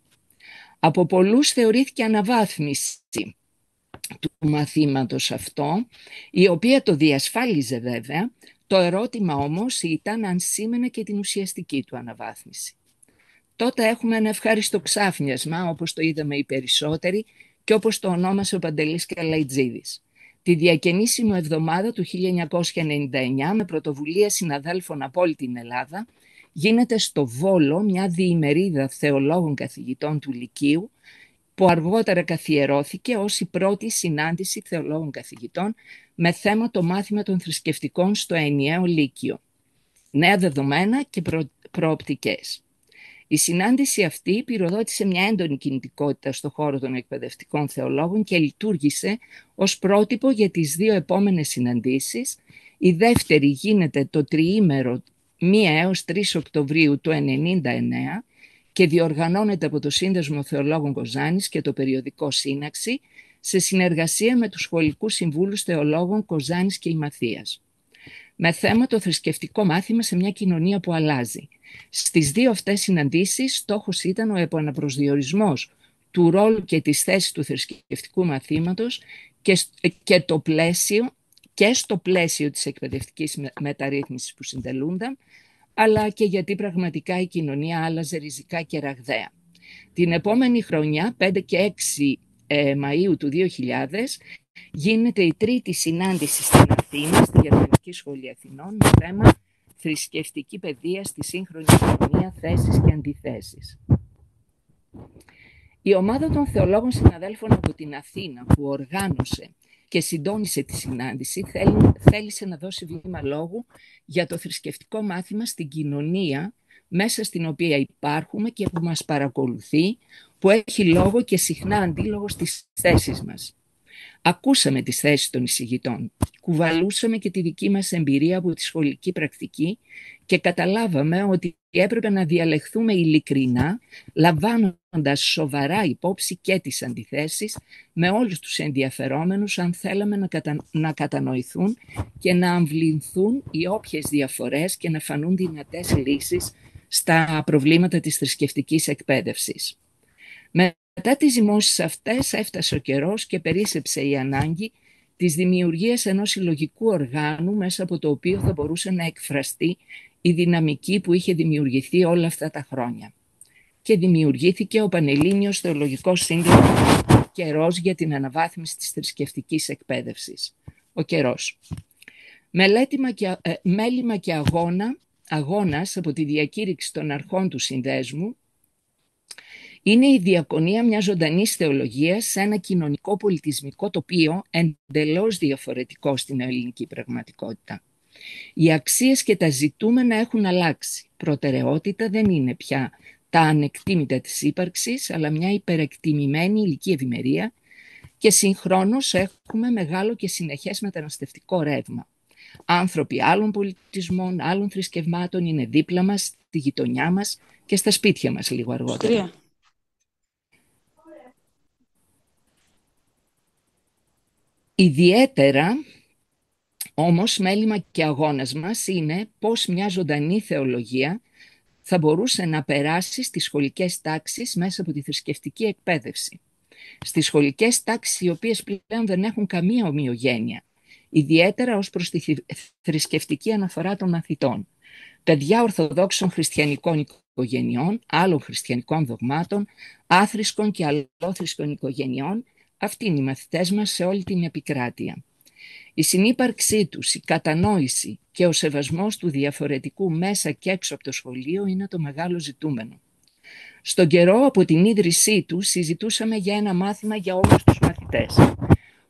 Από πολλούς θεωρήθηκε αναβάθμιση του μαθήματος αυτό, η οποία το διασφάλιζε βέβαια, το ερώτημα όμως ήταν αν σήμαινε και την ουσιαστική του αναβάθμιση. Τότε έχουμε ένα ευχάριστο ξάφνιασμα, όπως το είδαμε οι περισσότεροι και όπως το ονόμασε ο Παντελής Καλαϊτζίδης. Τη διακαινήσιμη εβδομάδα του 1999, με πρωτοβουλία συναδέλφων από όλη την Ελλάδα, γίνεται στο Βόλο μια διημερίδα θεολόγων καθηγητών του Λυκείου, που αργότερα καθιερώθηκε ως η πρώτη συνάντηση θεολόγων καθηγητών με θέμα το μάθημα των θρησκευτικών στο ενιαίο Λύκειο. Νέα δεδομένα και προοπτικές. Η συνάντηση αυτή πυροδότησε μια έντονη κινητικότητα στον χώρο των εκπαιδευτικών θεολόγων και λειτουργήσε ως πρότυπο για τις δύο επόμενες συναντήσεις. Η δεύτερη γίνεται το τριήμερο 1 έως 3 Οκτωβρίου του 1999 και διοργανώνεται από το Σύνδεσμο Θεολόγων Κοζάνης και το περιοδικό Σύναξη σε συνεργασία με τους σχολικούς συμβούλους θεολόγων Κοζάνης και Ημαθίας. Με θέμα το θρησκευτικό μάθημα σε μια κοινωνία που αλλάζει. Στις δύο αυτές συναντήσεις στόχος ήταν ο επαναπροσδιορισμός του ρόλου και της θέσης του θρησκευτικού μαθήματος και στο πλαίσιο της εκπαιδευτικής μεταρρύθμισης που συντελούνταν, αλλά και γιατί πραγματικά η κοινωνία άλλαζε ριζικά και ραγδαία. Την επόμενη χρονιά, 5 και 6 Μαΐου του 2000, γίνεται η τρίτη συνάντηση στην Αθήνα, στη Γερμανική Σχολή Αθηνών, με θέμα θρησκευτική παιδεία στη σύγχρονη κοινωνία, θέσεις και αντιθέσεις. Η ομάδα των θεολόγων συναδέλφων από την Αθήνα που οργάνωσε και συντόνισε τη συνάντηση θέλησε να δώσει βήμα λόγου για το θρησκευτικό μάθημα στην κοινωνία μέσα στην οποία υπάρχουμε και που μας παρακολουθεί, που έχει λόγο και συχνά αντίλογο στις θέσεις μας. Ακούσαμε τις θέσεις των εισηγητών, κουβαλούσαμε και τη δική μας εμπειρία από τη σχολική πρακτική και καταλάβαμε ότι έπρεπε να διαλεχθούμε ειλικρινά, λαμβάνοντας σοβαρά υπόψη και τις αντιθέσεις με όλους τους ενδιαφερόμενους, αν θέλαμε να κατανοηθούν και να αμβληνθούν οι όποιες διαφορές και να φανούν δυνατές λύσεις στα προβλήματα της θρησκευτικής εκπαίδευσης. Μετά τις ζυμώσεις αυτές έφτασε ο καιρός και περίσσεψε η ανάγκη της δημιουργίας ενός συλλογικού οργάνου μέσα από το οποίο θα μπορούσε να εκφραστεί η δυναμική που είχε δημιουργηθεί όλα αυτά τα χρόνια. Και δημιουργήθηκε ο Πανελλήνιος Θεολογικός Σύνδεσμος Καιρός για την αναβάθμιση της θρησκευτικής εκπαίδευσης. Ο Καιρός. Μέλημα και αγώνας από τη διακήρυξη των αρχών του συνδέσμου είναι η διακονία μιας ζωντανής θεολογίας σε ένα κοινωνικό πολιτισμικό τοπίο εντελώς διαφορετικό στην ελληνική πραγματικότητα. Οι αξίες και τα ζητούμενα έχουν αλλάξει. Προτεραιότητα δεν είναι πια τα ανεκτήμητα της ύπαρξης, αλλά μια υπερεκτιμημένη ηλική ευημερία, και συγχρόνως έχουμε μεγάλο και συνεχές μεταναστευτικό ρεύμα. Άνθρωποι άλλων πολιτισμών, άλλων θρησκευμάτων είναι δίπλα μας, στη γειτονιά μας και στα σπίτια μας λίγο αργότερα. Ιδιαίτερα, όμως, μέλημα και αγώνας μας είναι πώς μια ζωντανή θεολογία θα μπορούσε να περάσει στις σχολικές τάξεις μέσα από τη θρησκευτική εκπαίδευση. Στις σχολικές τάξεις οι οποίες πλέον δεν έχουν καμία ομοιογένεια, ιδιαίτερα ως προς τη θρησκευτική αναφορά των μαθητών. Παιδιά ορθοδόξων χριστιανικών οικογενειών, άλλων χριστιανικών δογμάτων, άθρησκων και αλλόθρησκων οικογενειών, αυτοί είναι οι μαθητές μας σε όλη την επικράτεια. Η συνύπαρξή τους, η κατανόηση και ο σεβασμός του διαφορετικού μέσα και έξω από το σχολείο είναι το μεγάλο ζητούμενο. Στον καιρό από την ίδρυσή του συζητούσαμε για ένα μάθημα για όλους τους μαθητές,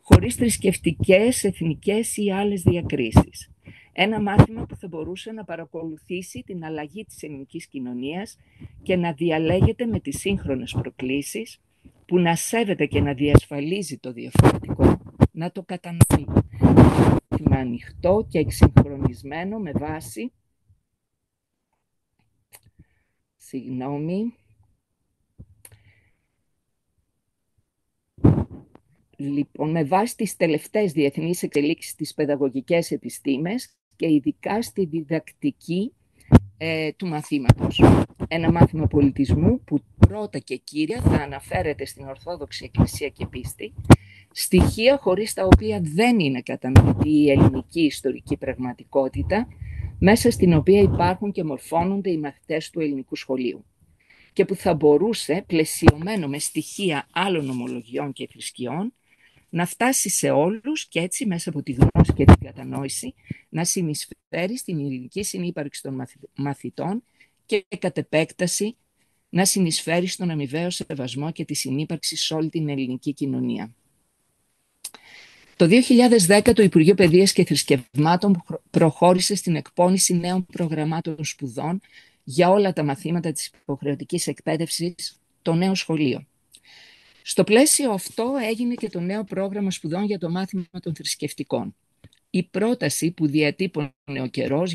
χωρίς θρησκευτικές, εθνικές ή άλλες διακρίσεις. Ένα μάθημα που θα μπορούσε να παρακολουθήσει την αλλαγή της ελληνικής κοινωνίας και να διαλέγεται με τις σύγχρονες προκλήσεις, που να σέβεται και να διασφαλίζει το διαφορετικό, να το κατανοεί. Μάθημα ανοιχτό και εξυγχρονισμένο με βάση... Λοιπόν, με βάση τις τελευταίες διεθνείς εξελίξεις στις παιδαγωγικές επιστήμες και ειδικά στη διδακτική του μαθήματος. Ένα μάθημα πολιτισμού που πρώτα και κύρια θα αναφέρεται στην Ορθόδοξη Εκκλησία και πίστη, στοιχεία χωρίς τα οποία δεν είναι κατανοητή η ελληνική ιστορική πραγματικότητα, μέσα στην οποία υπάρχουν και μορφώνονται οι μαθητές του ελληνικού σχολείου, και που θα μπορούσε, πλαισιωμένο με στοιχεία άλλων ομολογιών και θρησκειών, να φτάσει σε όλους και έτσι μέσα από τη γνώση και την κατανόηση να συνεισφέρει στην ειρηνική συνύπαρξη των μαθητών και κατ' επέκταση να συνεισφέρει στον αμοιβαίο σεβασμό και τη συνύπαρξη σε όλη την ελληνική κοινωνία. Το 2010 το Υπουργείο Παιδείας και Θρησκευμάτων προχώρησε στην εκπόνηση νέων προγραμμάτων σπουδών για όλα τα μαθήματα της υποχρεωτικής εκπαίδευσης, το νέο σχολείο. Στο πλαίσιο αυτό έγινε και το νέο πρόγραμμα σπουδών για το μάθημα των θρησκευτικών. Η πρόταση που διατύπωνε ο καιρός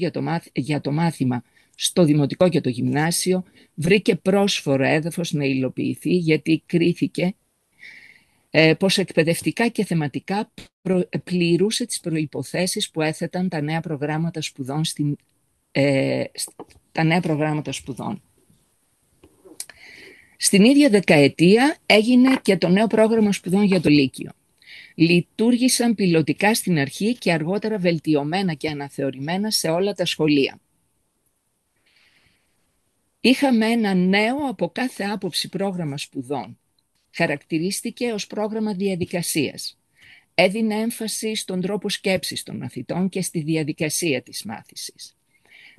για το μάθημα στο δημοτικό και το γυμνάσιο βρήκε πρόσφορο έδαφος να υλοποιηθεί, γιατί κρίθηκε πως εκπαιδευτικά και θεματικά πληρούσε τις προϋποθέσεις που έθεταν τα νέα προγράμματα σπουδών. Στην ίδια δεκαετία έγινε και το νέο πρόγραμμα σπουδών για το Λύκειο. Λειτουργήσαν πιλωτικά στην αρχή και αργότερα βελτιωμένα και αναθεωρημένα σε όλα τα σχολεία. Είχαμε ένα νέο από κάθε άποψη πρόγραμμα σπουδών. Χαρακτηρίστηκε ως πρόγραμμα διαδικασίας. Έδινε έμφαση στον τρόπο σκέψης των μαθητών και στη διαδικασία της μάθησης.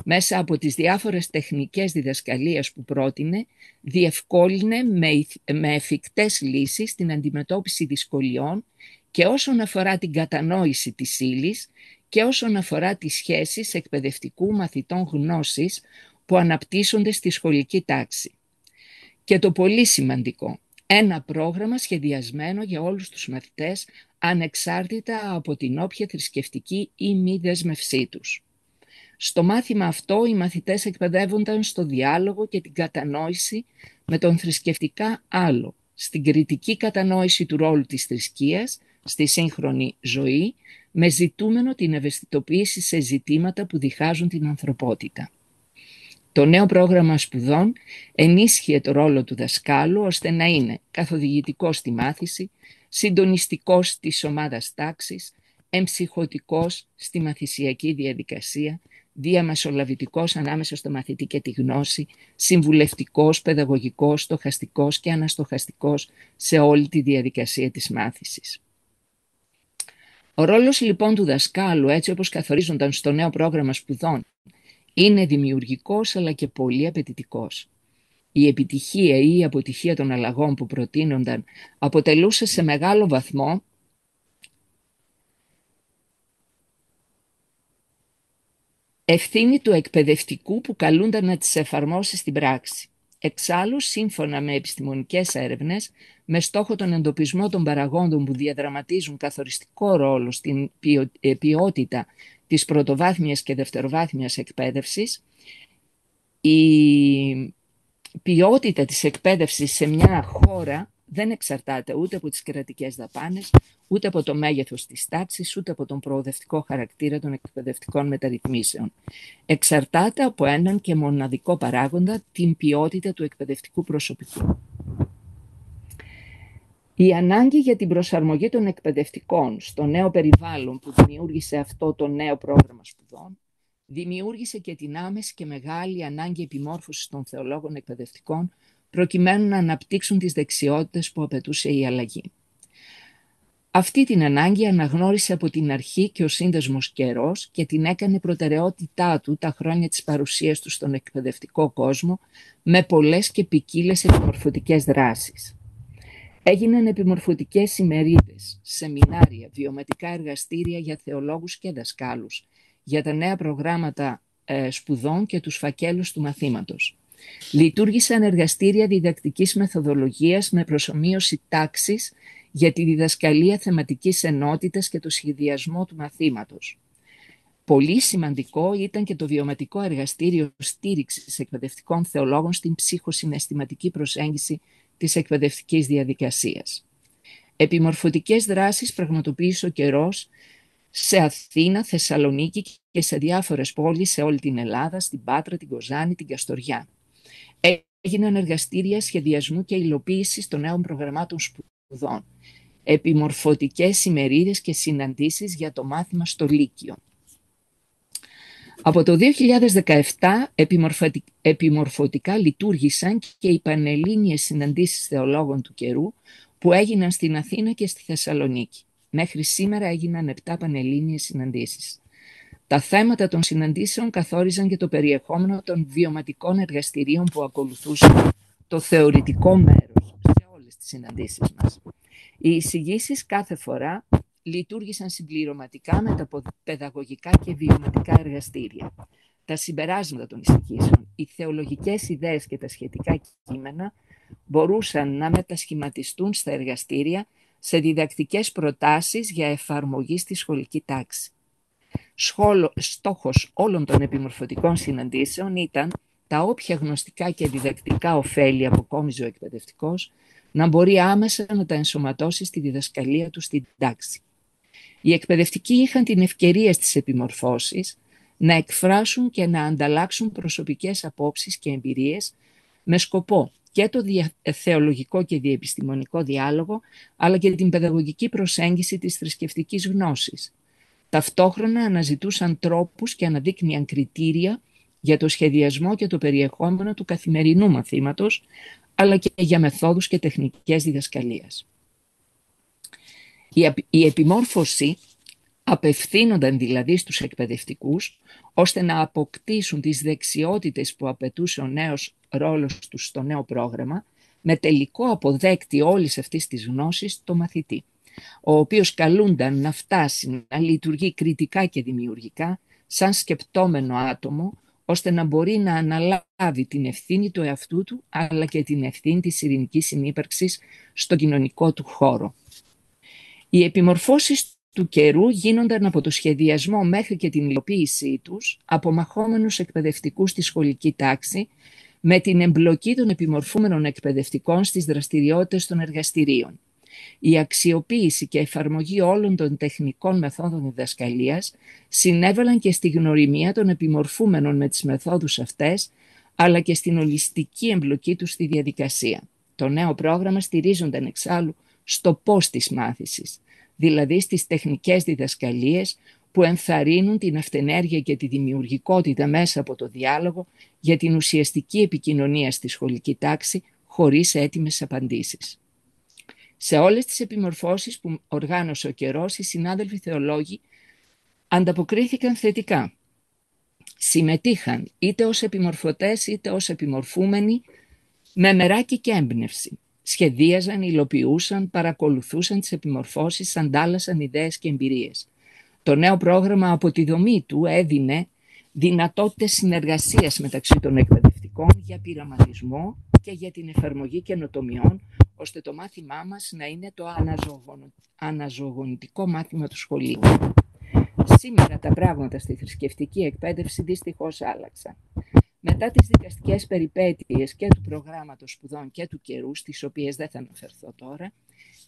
Μέσα από τις διάφορες τεχνικές διδασκαλίας που πρότεινε, διευκόλυνε με εφικτές λύσεις την αντιμετώπιση δυσκολιών και όσον αφορά την κατανόηση της ύλης και όσον αφορά τις σχέσεις εκπαιδευτικού μαθητών γνώσης που αναπτύσσονται στη σχολική τάξη. Και το πολύ σημαντικό, ένα πρόγραμμα σχεδιασμένο για όλους τους μαθητές, ανεξάρτητα από την όποια θρησκευτική ή μη δέσμευσή τους. Στο μάθημα αυτό οι μαθητές εκπαιδεύονταν στο διάλογο και την κατανόηση με τον θρησκευτικά άλλο, στην κριτική κατανόηση του ρόλου της θρησκείας στη σύγχρονη ζωή, με ζητούμενο την ευαισθητοποίηση σε ζητήματα που διχάζουν την ανθρωπότητα. Το νέο πρόγραμμα σπουδών ενίσχυε το ρόλο του δασκάλου ώστε να είναι καθοδηγητικός στη μάθηση, συντονιστικός της ομάδας τάξης, εμψυχωτικός στη μαθησιακή διαδικασία, διαμεσολαβητικός ανάμεσα στο μαθητή και τη γνώση, συμβουλευτικός, παιδαγωγικός, στοχαστικός και αναστοχαστικός σε όλη τη διαδικασία της μάθησης. Ο ρόλος λοιπόν του δασκάλου, έτσι όπως καθορίζονταν στο νέο πρόγραμμα σπουδών, είναι δημιουργικός αλλά και πολύ απαιτητικός. Η επιτυχία ή η αποτυχία των αλλαγών που προτείνονταν αποτελούσε σε μεγάλο βαθμό ευθύνη του εκπαιδευτικού που καλούνταν να τις εφαρμόσει στην πράξη. Εξάλλου, σύμφωνα με επιστημονικές έρευνες, με στόχο τον εντοπισμό των παραγόντων που διαδραματίζουν καθοριστικό ρόλο στην ποιότητα της πρωτοβάθμιας και δευτεροβάθμιας εκπαίδευσης, η ποιότητα της εκπαίδευσης σε μια χώρα δεν εξαρτάται ούτε από τις κρατικές δαπάνες, ούτε από το μέγεθος της τάξης, ούτε από τον προοδευτικό χαρακτήρα των εκπαιδευτικών μεταρρυθμίσεων. Εξαρτάται από έναν και μοναδικό παράγοντα, την ποιότητα του εκπαιδευτικού προσωπικού. Η ανάγκη για την προσαρμογή των εκπαιδευτικών στο νέο περιβάλλον που δημιούργησε αυτό το νέο πρόγραμμα σπουδών, δημιούργησε και την άμεση και μεγάλη ανάγκη επιμόρφωσης των θεολόγων εκπαιδευτικών προκειμένου να αναπτύξουν τις δεξιότητες που απαιτούσε η αλλαγή. Αυτή την ανάγκη αναγνώρισε από την αρχή και ο Σύνδεσμος Καιρός και την έκανε προτεραιότητά του τα χρόνια της παρουσίας του στον εκπαιδευτικό κόσμο με πολλές και ποικίλες επιμορφωτικές δράσεις. Έγιναν επιμορφωτικές ημερίδες, σεμινάρια, βιωματικά εργαστήρια για θεολόγους και δασκάλους, για τα νέα προγράμματα σπουδών και τους φακέλους του μαθήματος. Λειτουργήσαν εργαστήρια διδακτικής μεθοδολογίας με προσομοίωση τάξης για τη διδασκαλία θεματικής ενότητας και το σχεδιασμό του μαθήματος. Πολύ σημαντικό ήταν και το βιωματικό εργαστήριο στήριξης εκπαιδευτικών θεολόγων στην ψυχοσυναισθηματική προσέγγιση της εκπαιδευτικής διαδικασίας. Επιμορφωτικές δράσεις πραγματοποίησε ο Καιρός σε Αθήνα, Θεσσαλονίκη και σε διάφορες πόλεις σε όλη την Ελλάδα, στην Πάτρα, την Κοζάνη, την Καστοριά. Έγιναν εργαστήρια σχεδιασμού και υλοποίησης των νέων προγραμμάτων σπουδών, επιμορφωτικές ημερίδες και συναντήσεις για το μάθημα στο Λύκειο. Από το 2017 επιμορφωτικά λειτουργήσαν και οι πανελλήνιες συναντήσεις θεολόγων του καιρού που έγιναν στην Αθήνα και στη Θεσσαλονίκη. Μέχρι σήμερα έγιναν 7 πανελλήνιες συναντήσεις. Τα θέματα των συναντήσεων καθόριζαν και το περιεχόμενο των βιωματικών εργαστηρίων που ακολουθούσαν το θεωρητικό μέρος σε όλες τις συναντήσεις μας. Οι εισηγήσεις κάθε φορά λειτουργήσαν συμπληρωματικά με τα παιδαγωγικά και βιωματικά εργαστήρια. Τα συμπεράσματα των εισηγήσεων, οι θεολογικές ιδέες και τα σχετικά κείμενα μπορούσαν να μετασχηματιστούν στα εργαστήρια σε διδακτικές προτάσεις για εφαρμογή στη σχολική τάξη. Στόχος όλων των επιμορφωτικών συναντήσεων ήταν τα όποια γνωστικά και διδακτικά ωφέλη αποκόμιζε ο εκπαιδευτικός να μπορεί άμεσα να τα ενσωματώσει στη διδασκαλία του στην τάξη. Οι εκπαιδευτικοί είχαν την ευκαιρία στις επιμορφώσεις να εκφράσουν και να ανταλλάξουν προσωπικές απόψεις και εμπειρίες με σκοπό και το θεολογικό και διεπιστημονικό διάλογο, αλλά και την παιδαγωγική προσέγγιση της θρησκευτικής γνώσης. Ταυτόχρονα αναζητούσαν τρόπους και αναδείκνυαν κριτήρια για το σχεδιασμό και το περιεχόμενο του καθημερινού μαθήματος, αλλά και για μεθόδους και τεχνικές διδασκαλίας. Η επιμόρφωση απευθύνονταν δηλαδή στους εκπαιδευτικούς, ώστε να αποκτήσουν τις δεξιότητες που απαιτούσε ο νέος ρόλος τους στο νέο πρόγραμμα, με τελικό αποδέκτη όλης αυτής της γνώσης το μαθητή, ο οποίος καλούνταν να φτάσει να λειτουργεί κριτικά και δημιουργικά, σαν σκεπτόμενο άτομο, ώστε να μπορεί να αναλάβει την ευθύνη του εαυτού του, αλλά και την ευθύνη της ειρηνικής συνύπαρξης στο κοινωνικό του χώρο. Οι επιμορφώσεις του καιρού γίνονταν από το σχεδιασμό μέχρι και την υλοποίησή τους από μαχόμενους εκπαιδευτικούς στη σχολική τάξη, με την εμπλοκή των επιμορφούμενων εκπαιδευτικών στις δραστηριότητες των εργαστηρίων. Η αξιοποίηση και εφαρμογή όλων των τεχνικών μεθόδων διδασκαλίας συνέβαλαν και στη γνωριμία των επιμορφούμενων με τις μεθόδους αυτές, αλλά και στην ολιστική εμπλοκή τους στη διαδικασία. Το νέο πρόγραμμα στηρίζονταν εξάλλου στο πώς της μάθησης, δηλαδή στις τεχνικές διδασκαλίες που ενθαρρύνουν την αυτενέργεια και τη δημιουργικότητα μέσα από το διάλογο για την ουσιαστική επικοινωνία στη σχολική τάξη χωρίς έτοιμες απαντήσεις. Σε όλες τις επιμορφώσεις που οργάνωσε ο καιρός, οι συνάδελφοι θεολόγοι ανταποκρίθηκαν θετικά. Συμμετείχαν είτε ως επιμορφωτές είτε ως επιμορφούμενοι με μεράκι και έμπνευση. Σχεδίαζαν, υλοποιούσαν, παρακολουθούσαν τις επιμορφώσεις, αντάλλασαν ιδέες και εμπειρίες. Το νέο πρόγραμμα από τη δομή του έδινε δυνατότητες συνεργασίας μεταξύ των εκπαιδευτικών για πειραματισμό και για την εφαρμογή καινοτομιών, ώστε το μάθημά μας να είναι το αναζωογονητικό μάθημα του σχολείου. Σήμερα τα πράγματα στη θρησκευτική εκπαίδευση δυστυχώς άλλαξαν. Μετά τις δικαστικές περιπέτειες και του προγράμματος σπουδών και του καιρού, στις οποίες δεν θα αναφερθώ τώρα,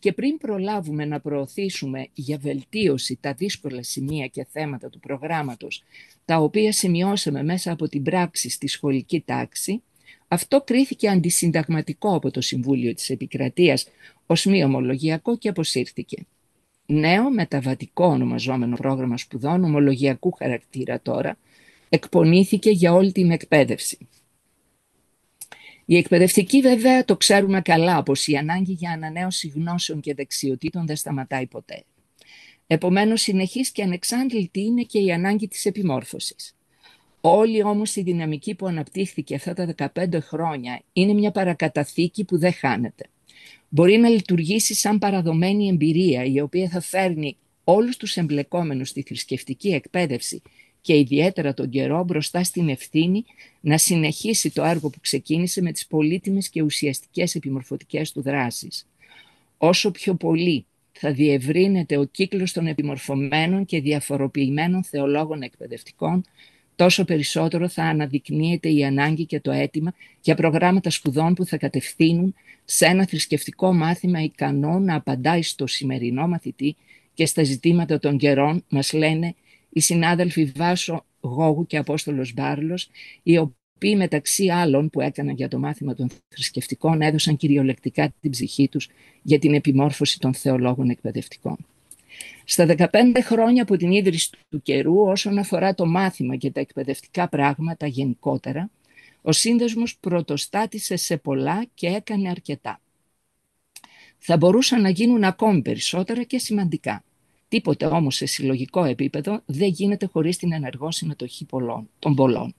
και πριν προλάβουμε να προωθήσουμε για βελτίωση τα δύσκολα σημεία και θέματα του προγράμματος, τα οποία σημειώσαμε μέσα από την πράξη στη σχολική τάξη, αυτό κρίθηκε αντισυνταγματικό από το Συμβούλιο της Επικρατείας ως μη ομολογιακό και αποσύρθηκε. Νέο μεταβατικό ονομαζόμενο πρόγραμμα σπουδών ομολογιακού χαρακτήρα τώρα εκπονήθηκε για όλη την εκπαίδευση. Οι εκπαιδευτικοί βέβαια το ξέρουμε καλά πως η ανάγκη για ανανέωση γνώσεων και δεξιοτήτων δεν σταματάει ποτέ. Επομένως, συνεχής και ανεξάντλητη είναι και η ανάγκη της επιμόρφωσης. Όλη όμως η δυναμική που αναπτύχθηκε αυτά τα 15 χρόνια είναι μια παρακαταθήκη που δεν χάνεται. Μπορεί να λειτουργήσει σαν παραδομένη εμπειρία, η οποία θα φέρνει όλους τους εμπλεκόμενους στη θρησκευτική εκπαίδευση και ιδιαίτερα τον καιρό μπροστά στην ευθύνη να συνεχίσει το έργο που ξεκίνησε με τις πολύτιμες και ουσιαστικές επιμορφωτικές του δράσεις. Όσο πιο πολύ θα διευρύνεται ο κύκλος των επιμορφωμένων και διαφοροποιημένων θεολόγων εκπαιδευτικών, τόσο περισσότερο θα αναδεικνύεται η ανάγκη και το αίτημα για προγράμματα σπουδών που θα κατευθύνουν σε ένα θρησκευτικό μάθημα ικανό να απαντάει στο σημερινό μαθητή και στα ζητήματα των καιρών, μας λένε οι συνάδελφοι Βάσο Γόγου και Απόστολος Μπάρλος, οι οποίοι μεταξύ άλλων που έκαναν για το μάθημα των θρησκευτικών έδωσαν κυριολεκτικά την ψυχή τους για την επιμόρφωση των θεολόγων εκπαιδευτικών. Στα 15 χρόνια από την ίδρυση του καιρού, όσον αφορά το μάθημα και τα εκπαιδευτικά πράγματα γενικότερα, ο Σύνδεσμος πρωτοστάτησε σε πολλά και έκανε αρκετά. Θα μπορούσαν να γίνουν ακόμη περισσότερα και σημαντικά. Τίποτε όμως σε συλλογικό επίπεδο δεν γίνεται χωρίς την ενεργό συμμετοχή των πολλών.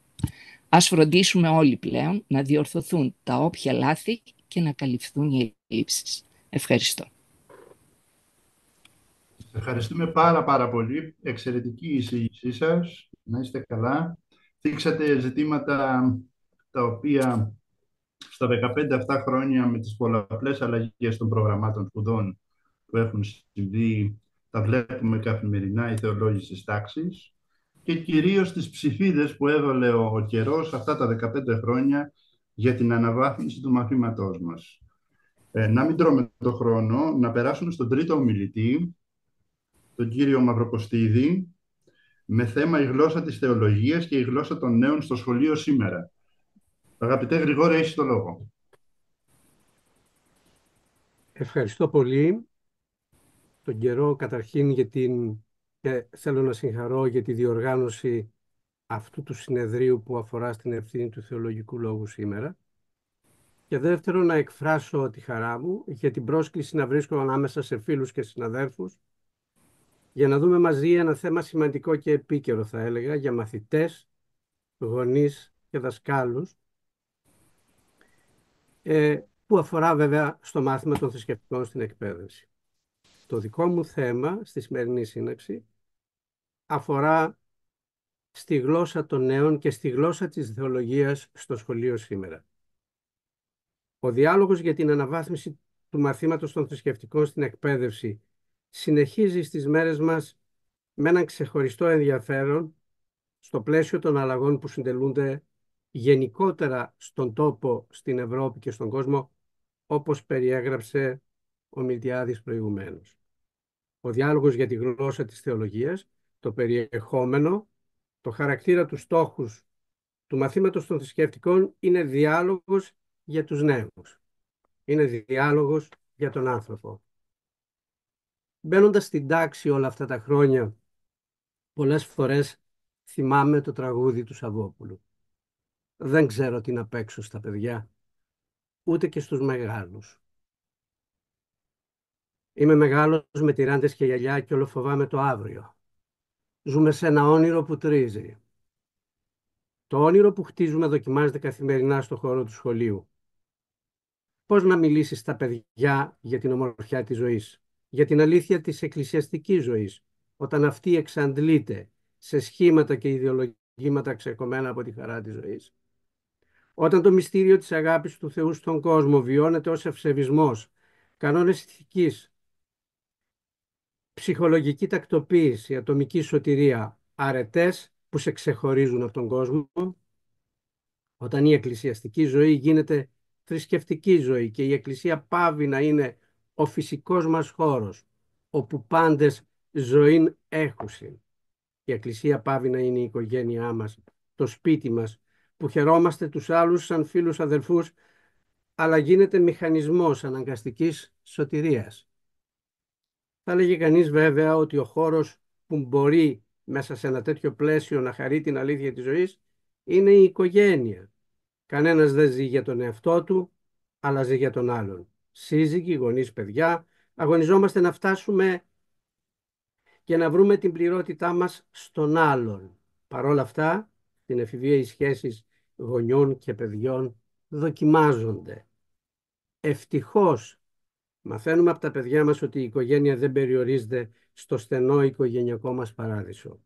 Ας φροντίσουμε όλοι πλέον να διορθωθούν τα όποια λάθη και να καλυφθούν οι ελλείψεις. Ευχαριστώ. Ευχαριστούμε πάρα πολύ. Εξαιρετική η εισήγησή σας. Να είστε καλά. Θίξατε ζητήματα τα οποία στα 15 αυτά χρόνια με τις πολλαπλές αλλαγές των προγραμμάτων σπουδών που έχουν συμβεί τα βλέπουμε καθημερινά οι θεολόγοι της τάξης και κυρίως τις ψηφίδες που έβαλε ο καιρός αυτά τα 15 χρόνια για την αναβάθμιση του μαθήματός μας. Να μην τρώμε το χρόνο, να περάσουμε στον τρίτο ομιλητή, τον κύριο Μαυροκοστίδη, με θέμα η γλώσσα της θεολογίας και η γλώσσα των νέων στο σχολείο σήμερα. Αγαπητέ Γρηγόρη, έχεις το λόγο. Ευχαριστώ πολύ τον καιρό καταρχήν και θέλω να συγχαρώ για τη διοργάνωση αυτού του συνεδρίου που αφορά στην ευθύνη του θεολογικού λόγου σήμερα. Και δεύτερον, να εκφράσω τη χαρά μου για την πρόσκληση να βρίσκομαι ανάμεσα σε φίλους και συναδέρφους για να δούμε μαζί ένα θέμα σημαντικό και επίκαιρο, θα έλεγα, για μαθητές, γονείς και δασκάλους, που αφορά βέβαια στο μάθημα των θρησκευτικών στην εκπαίδευση. Το δικό μου θέμα στη σημερινή σύναξη αφορά στη γλώσσα των νέων και στη γλώσσα της θεολογίας στο σχολείο σήμερα. Ο διάλογος για την αναβάθμιση του μαθήματος των θρησκευτικών στην εκπαίδευση συνεχίζει στις μέρες μας με έναν ξεχωριστό ενδιαφέρον στο πλαίσιο των αλλαγών που συντελούνται γενικότερα στον τόπο, στην Ευρώπη και στον κόσμο, όπως περιέγραψε ο Μιλτιάδης προηγουμένως. Ο διάλογος για τη γλώσσα της θεολογίας, το περιεχόμενο, το χαρακτήρα του στόχους του μαθήματος των θρησκευτικών είναι διάλογος για τους νέους. Είναι διάλογος για τον άνθρωπο. Μπαίνοντας στην τάξη όλα αυτά τα χρόνια, πολλές φορές θυμάμαι το τραγούδι του Σαββόπουλου. Δεν ξέρω τι να παίξω στα παιδιά, ούτε και στους μεγάλους. Είμαι μεγάλος με τυράντες και γυαλιά και όλο φοβάμαι το αύριο. Ζούμε σε ένα όνειρο που τρίζει. Το όνειρο που χτίζουμε δοκιμάζεται καθημερινά στο χώρο του σχολείου. Πώς να μιλήσεις στα παιδιά για την ομορφιά της ζωής, για την αλήθεια της εκκλησιαστικής ζωής, όταν αυτή εξαντλείται σε σχήματα και ιδεολογίες κύματα ξεκομμένα από τη χαρά της ζωής. Όταν το μυστήριο της αγάπης του Θεού στον κόσμο βιώνεται ως ευσεβισμός, κανόνες ηθικής, ψυχολογική τακτοποίηση, ατομική σωτηρία, αρετές που σε ξεχωρίζουν από τον κόσμο, όταν η εκκλησιαστική ζωή γίνεται θρησκευτική ζωή και η εκκλησία πάβει να είναι ο φυσικός μας χώρος, όπου πάντες ζωήν έχουσιν. Η εκκλησία πάβει να είναι η οικογένειά μας, το σπίτι μας, που χαιρόμαστε τους άλλους σαν φίλους αδελφούς, αλλά γίνεται μηχανισμός αναγκαστικής σωτηρίας. Θα έλεγε κανείς βέβαια ότι ο χώρος που μπορεί μέσα σε ένα τέτοιο πλαίσιο να χαρεί την αλήθεια της ζωής είναι η οικογένεια. Κανένας δεν ζει για τον εαυτό του, αλλά ζει για τον άλλον. Σύζυγοι, γονείς, παιδιά, αγωνιζόμαστε να φτάσουμε και να βρούμε την πληρότητά μας στον άλλον. Παρ' όλα αυτά, στην εφηβεία οι σχέσεις γονιών και παιδιών δοκιμάζονται. Ευτυχώς μαθαίνουμε από τα παιδιά μας ότι η οικογένεια δεν περιορίζεται στο στενό οικογενειακό μας παράδεισο.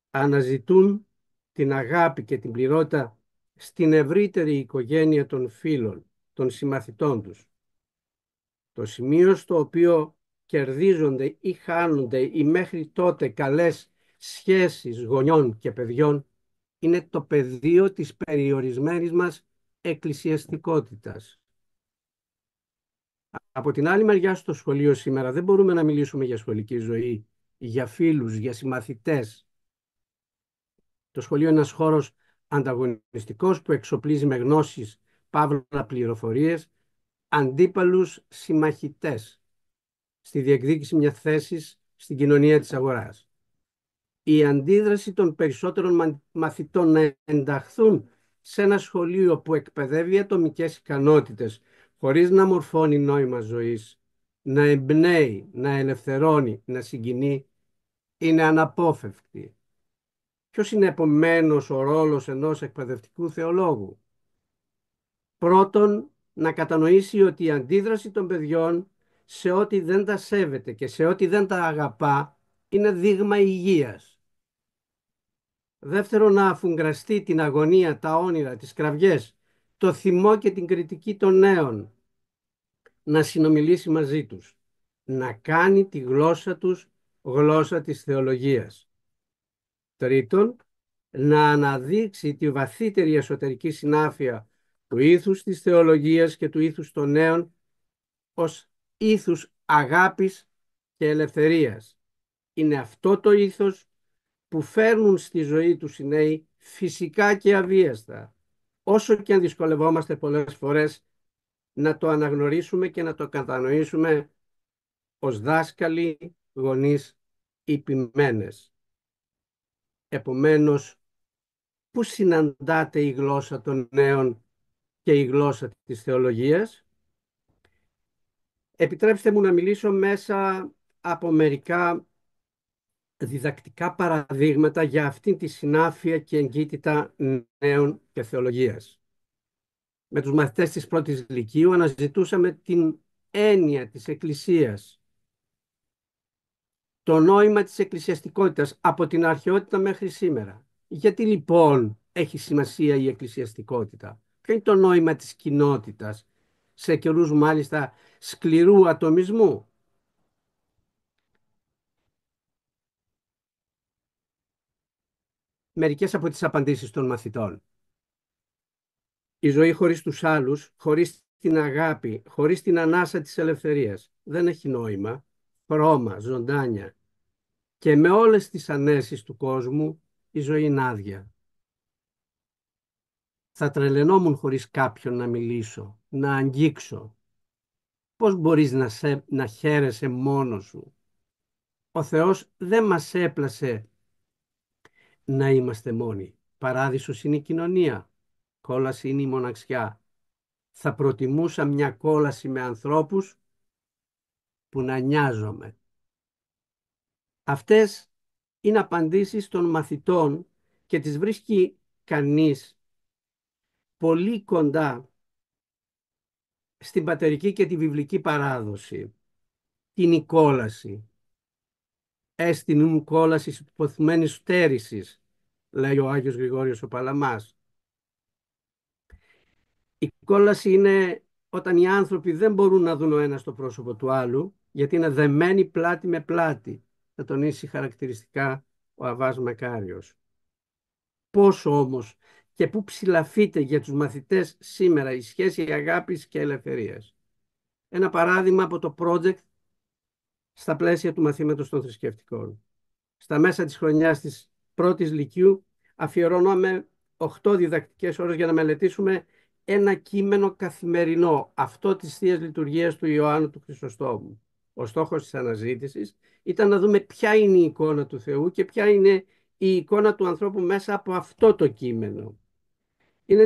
Αναζητούν την αγάπη και την πληρότητα στην ευρύτερη οικογένεια των φίλων, των συμμαθητών τους. Το σημείο στο οποίο κερδίζονται ή χάνονται οι μέχρι τότε καλές σχέσεις γονιών και παιδιών είναι το πεδίο της περιορισμένης μας εκκλησιαστικότητας. Από την άλλη μεριά στο σχολείο σήμερα δεν μπορούμε να μιλήσουμε για σχολική ζωή, για φίλους, για συμμαθητές. Το σχολείο είναι ένας χώρος ανταγωνιστικός που εξοπλίζει με γνώσεις, παύλα πληροφορίες, αντίπαλους συμμαχητές στη διεκδίκηση μιας θέσης στην κοινωνία της αγοράς. Η αντίδραση των περισσότερων μαθητών να ενταχθούν σε ένα σχολείο που εκπαιδεύει ατομικές ικανότητες χωρίς να μορφώνει νόημα ζωής, να εμπνέει, να ελευθερώνει, να συγκινεί, είναι αναπόφευκτη. Ποιος είναι επομένως ο ρόλος ενός εκπαιδευτικού θεολόγου? Πρώτον, να κατανοήσει ότι η αντίδραση των παιδιών σε ό,τι δεν τα σέβεται και σε ό,τι δεν τα αγαπά είναι δείγμα υγείας. Δεύτερον, να αφουγκραστεί την αγωνία, τα όνειρα, τις κραυγές, το θυμό και την κριτική των νέων. Να συνομιλήσει μαζί τους. Να κάνει τη γλώσσα τους γλώσσα της θεολογίας. Τρίτον, να αναδείξει τη βαθύτερη εσωτερική συνάφεια του ήθους της θεολογίας και του ήθους των νέων ως ήθους αγάπης και ελευθερίας. Είναι αυτό το ήθος που φέρνουν στη ζωή τους οι νέοι φυσικά και αβίαστα, όσο και αν δυσκολευόμαστε πολλές φορές να το αναγνωρίσουμε και να το κατανοήσουμε ως δάσκαλοι, γονείς ή ποιμένες. Επομένως, πού συναντάται η γλώσσα των νέων και η γλώσσα της θεολογίας? Επιτρέψτε μου να μιλήσω μέσα από μερικά διδακτικά παραδείγματα για αυτήν τη συνάφεια και εγκύτητα νέων και θεολογίας. Με τους μαθητές της πρώτης λυκείου αναζητούσαμε την έννοια της Εκκλησίας, το νόημα της εκκλησιαστικότητας από την αρχαιότητα μέχρι σήμερα. Γιατί λοιπόν έχει σημασία η εκκλησιαστικότητα? Ποιο είναι το νόημα της κοινότητας σε καιρούς μάλιστα σκληρού ατομισμού? Μερικές από τις απαντήσεις των μαθητών. Η ζωή χωρίς τους άλλους, χωρίς την αγάπη, χωρίς την ανάσα της ελευθερίας δεν έχει νόημα, χρώμα, ζωντάνια. Και με όλες τις ανέσεις του κόσμου η ζωή είναι άδεια. Θα τρελαινόμουν χωρίς κάποιον να μιλήσω, να αγγίξω. Πώς μπορείς να χαίρεσαι μόνος σου? Ο Θεός δεν μας έπλασε να είμαστε μόνοι. Παράδεισος είναι η κοινωνία. Κόλαση είναι η μοναξιά. Θα προτιμούσα μια κόλαση με ανθρώπους που να νοιάζομαι. Αυτές είναι απαντήσεις των μαθητών και τις βρίσκει κανείς πολύ κοντά στην πατερική και τη βιβλική παράδοση. Την η κόλαση. Έστεινουν κόλαση υποθυμένης στέρησης. λέει ο Άγιος Γρηγόριος ο Παλαμάς. Η κόλαση είναι όταν οι άνθρωποι δεν μπορούν να δουν ο ένας το πρόσωπο του άλλου, γιατί είναι δεμένοι πλάτη με πλάτη. Θα τονίσει χαρακτηριστικά ο Αββάς Μακάριος. Πόσο όμως και πού ψηλαφείται για τους μαθητές σήμερα η σχέση αγάπης και ελευθερίας. Ένα παράδειγμα από το project στα πλαίσια του μαθήματος των θρησκευτικών. Στα μέσα της χρονιάς της πρώτης λυκείου αφιερώναμε 8 διδακτικές ώρες για να μελετήσουμε ένα κείμενο καθημερινό, αυτό της Θείας Λειτουργίας του Ιωάννου του Χρυσοστόμου. Ο στόχος της αναζήτησης ήταν να δούμε ποια είναι η εικόνα του Θεού και ποια είναι η εικόνα του ανθρώπου μέσα από αυτό το κείμενο. Είναι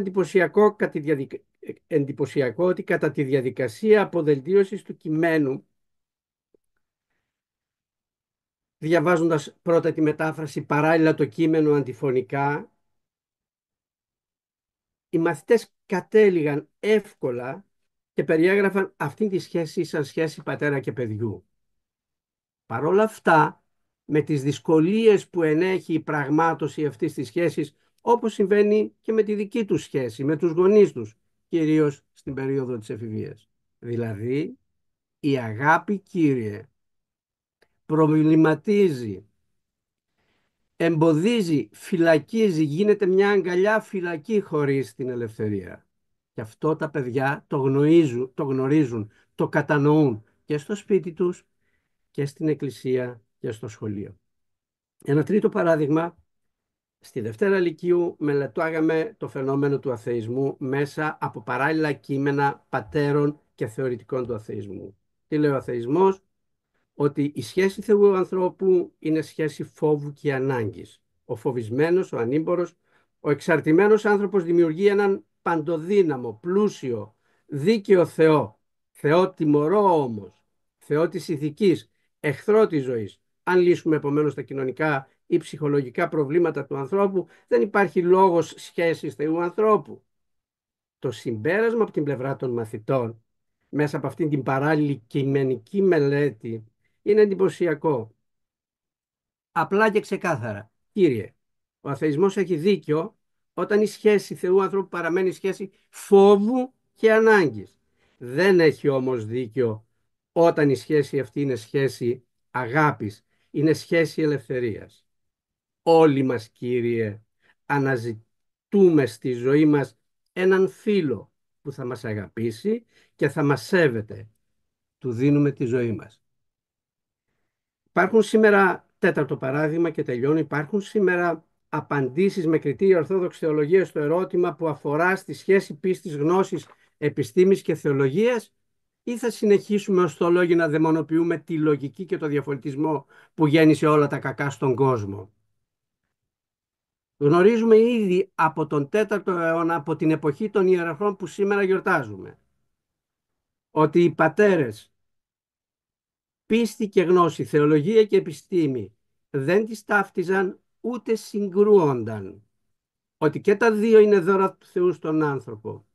εντυπωσιακό ότι κατά τη διαδικασία αποδελτίωσης του κειμένου, διαβάζοντας πρώτα τη μετάφραση, παράλληλα το κείμενο αντιφωνικά, οι μαθητές κατέληγαν εύκολα και περιέγραφαν αυτή τη σχέση σαν σχέση πατέρα και παιδιού. Παρ' όλα αυτά, με τις δυσκολίες που ενέχει η πραγμάτωση αυτής της σχέσης, όπως συμβαίνει και με τη δική τους σχέση, με τους γονείς τους, κυρίως στην περίοδο της εφηβείας. Δηλαδή, η αγάπη, Κύριε, προβληματίζει, εμποδίζει, φυλακίζει, γίνεται μια αγκαλιά φυλακή χωρίς την ελευθερία. Και αυτό τα παιδιά το γνωρίζουν, το κατανοούν και στο σπίτι τους και στην εκκλησία και στο σχολείο. Ένα τρίτο παράδειγμα, στη Δευτέρα Λυκείου μελετάγαμε το φαινόμενο του αθεϊσμού μέσα από παράλληλα κείμενα πατέρων και θεωρητικών του αθεϊσμού. Τι λέει ο αθεϊσμός? Ότι η σχέση Θεού ανθρώπου είναι σχέση φόβου και ανάγκης. Ο φοβισμένος, ο ανήμπορος, ο εξαρτημένος άνθρωπος δημιουργεί έναν παντοδύναμο, πλούσιο, δίκαιο Θεό. Θεό τιμωρό όμως, Θεό της ηθικής, εχθρό της ζωής. Αν λύσουμε επομένως τα κοινωνικά ή ψυχολογικά προβλήματα του ανθρώπου, δεν υπάρχει λόγος σχέσης Θεού ανθρώπου. Το συμπέρασμα από την πλευρά των μαθητών, μέσα από αυτήν την παράλληλη κειμενική μελέτη, είναι εντυπωσιακό. Απλά και ξεκάθαρα. Κύριε, ο αθεϊσμός έχει δίκιο όταν η σχέση Θεού ανθρώπου παραμένει σχέση φόβου και ανάγκης. Δεν έχει όμως δίκιο όταν η σχέση αυτή είναι σχέση αγάπης, είναι σχέση ελευθερίας. Όλοι μας, Κύριε, αναζητούμε στη ζωή μας έναν φίλο που θα μας αγαπήσει και θα μας σέβεται. Του δίνουμε τη ζωή μας. Υπάρχουν σήμερα, τέταρτο παράδειγμα και τελειώνω, υπάρχουν σήμερα απαντήσεις με κριτήρια ορθόδοξη θεολογία στο ερώτημα που αφορά στη σχέση πίστης, γνώσης, επιστήμης και θεολογίας, ή θα συνεχίσουμε ως θεολόγοι να δαιμονοποιούμε τη λογική και το διαφωτισμό που γέννησε όλα τα κακά στον κόσμο? Γνωρίζουμε ήδη από τον 4ο αιώνα, από την εποχή των ιεραρχών που σήμερα γιορτάζουμε, ότι οι πατέρες πίστη και γνώση, θεολογία και επιστήμη δεν τις ταύτιζαν ούτε συγκρούονταν. Ότι και τα δύο είναι δώρα του Θεού στον άνθρωπο.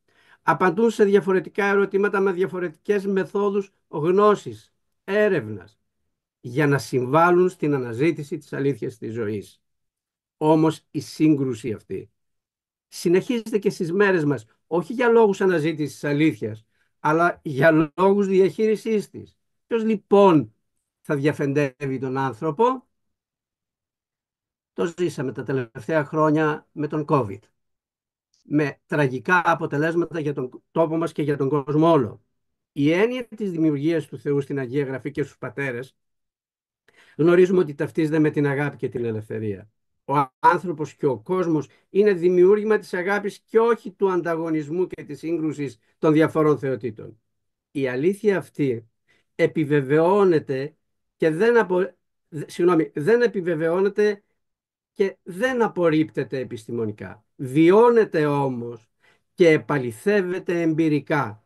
Απαντούν σε διαφορετικά ερωτήματα με διαφορετικές μεθόδους γνώσης, έρευνας, για να συμβάλλουν στην αναζήτηση της αλήθειας της ζωής. Όμως η σύγκρουση αυτή συνεχίζεται και στις μέρες μας, όχι για λόγους αναζήτησης της αλήθειας, αλλά για λόγους διαχείρισής της. Ποιος λοιπόν θα διαφεντεύει τον άνθρωπο? Το ζήσαμε τα τελευταία χρόνια με τον COVID, με τραγικά αποτελέσματα για τον τόπο μας και για τον κόσμο όλο. Η έννοια της δημιουργίας του Θεού στην Αγία Γραφή και στους πατέρες γνωρίζουμε ότι ταυτίζεται με την αγάπη και την ελευθερία. Ο άνθρωπος και ο κόσμος είναι δημιούργημα της αγάπης και όχι του ανταγωνισμού και της σύγκρουσης των διαφορών θεοτήτων. Η αλήθεια αυτή επιβεβαιώνεται και δεν επιβεβαιώνεται και δεν απορρίπτεται επιστημονικά. Βιώνεται όμως και επαληθεύεται εμπειρικά.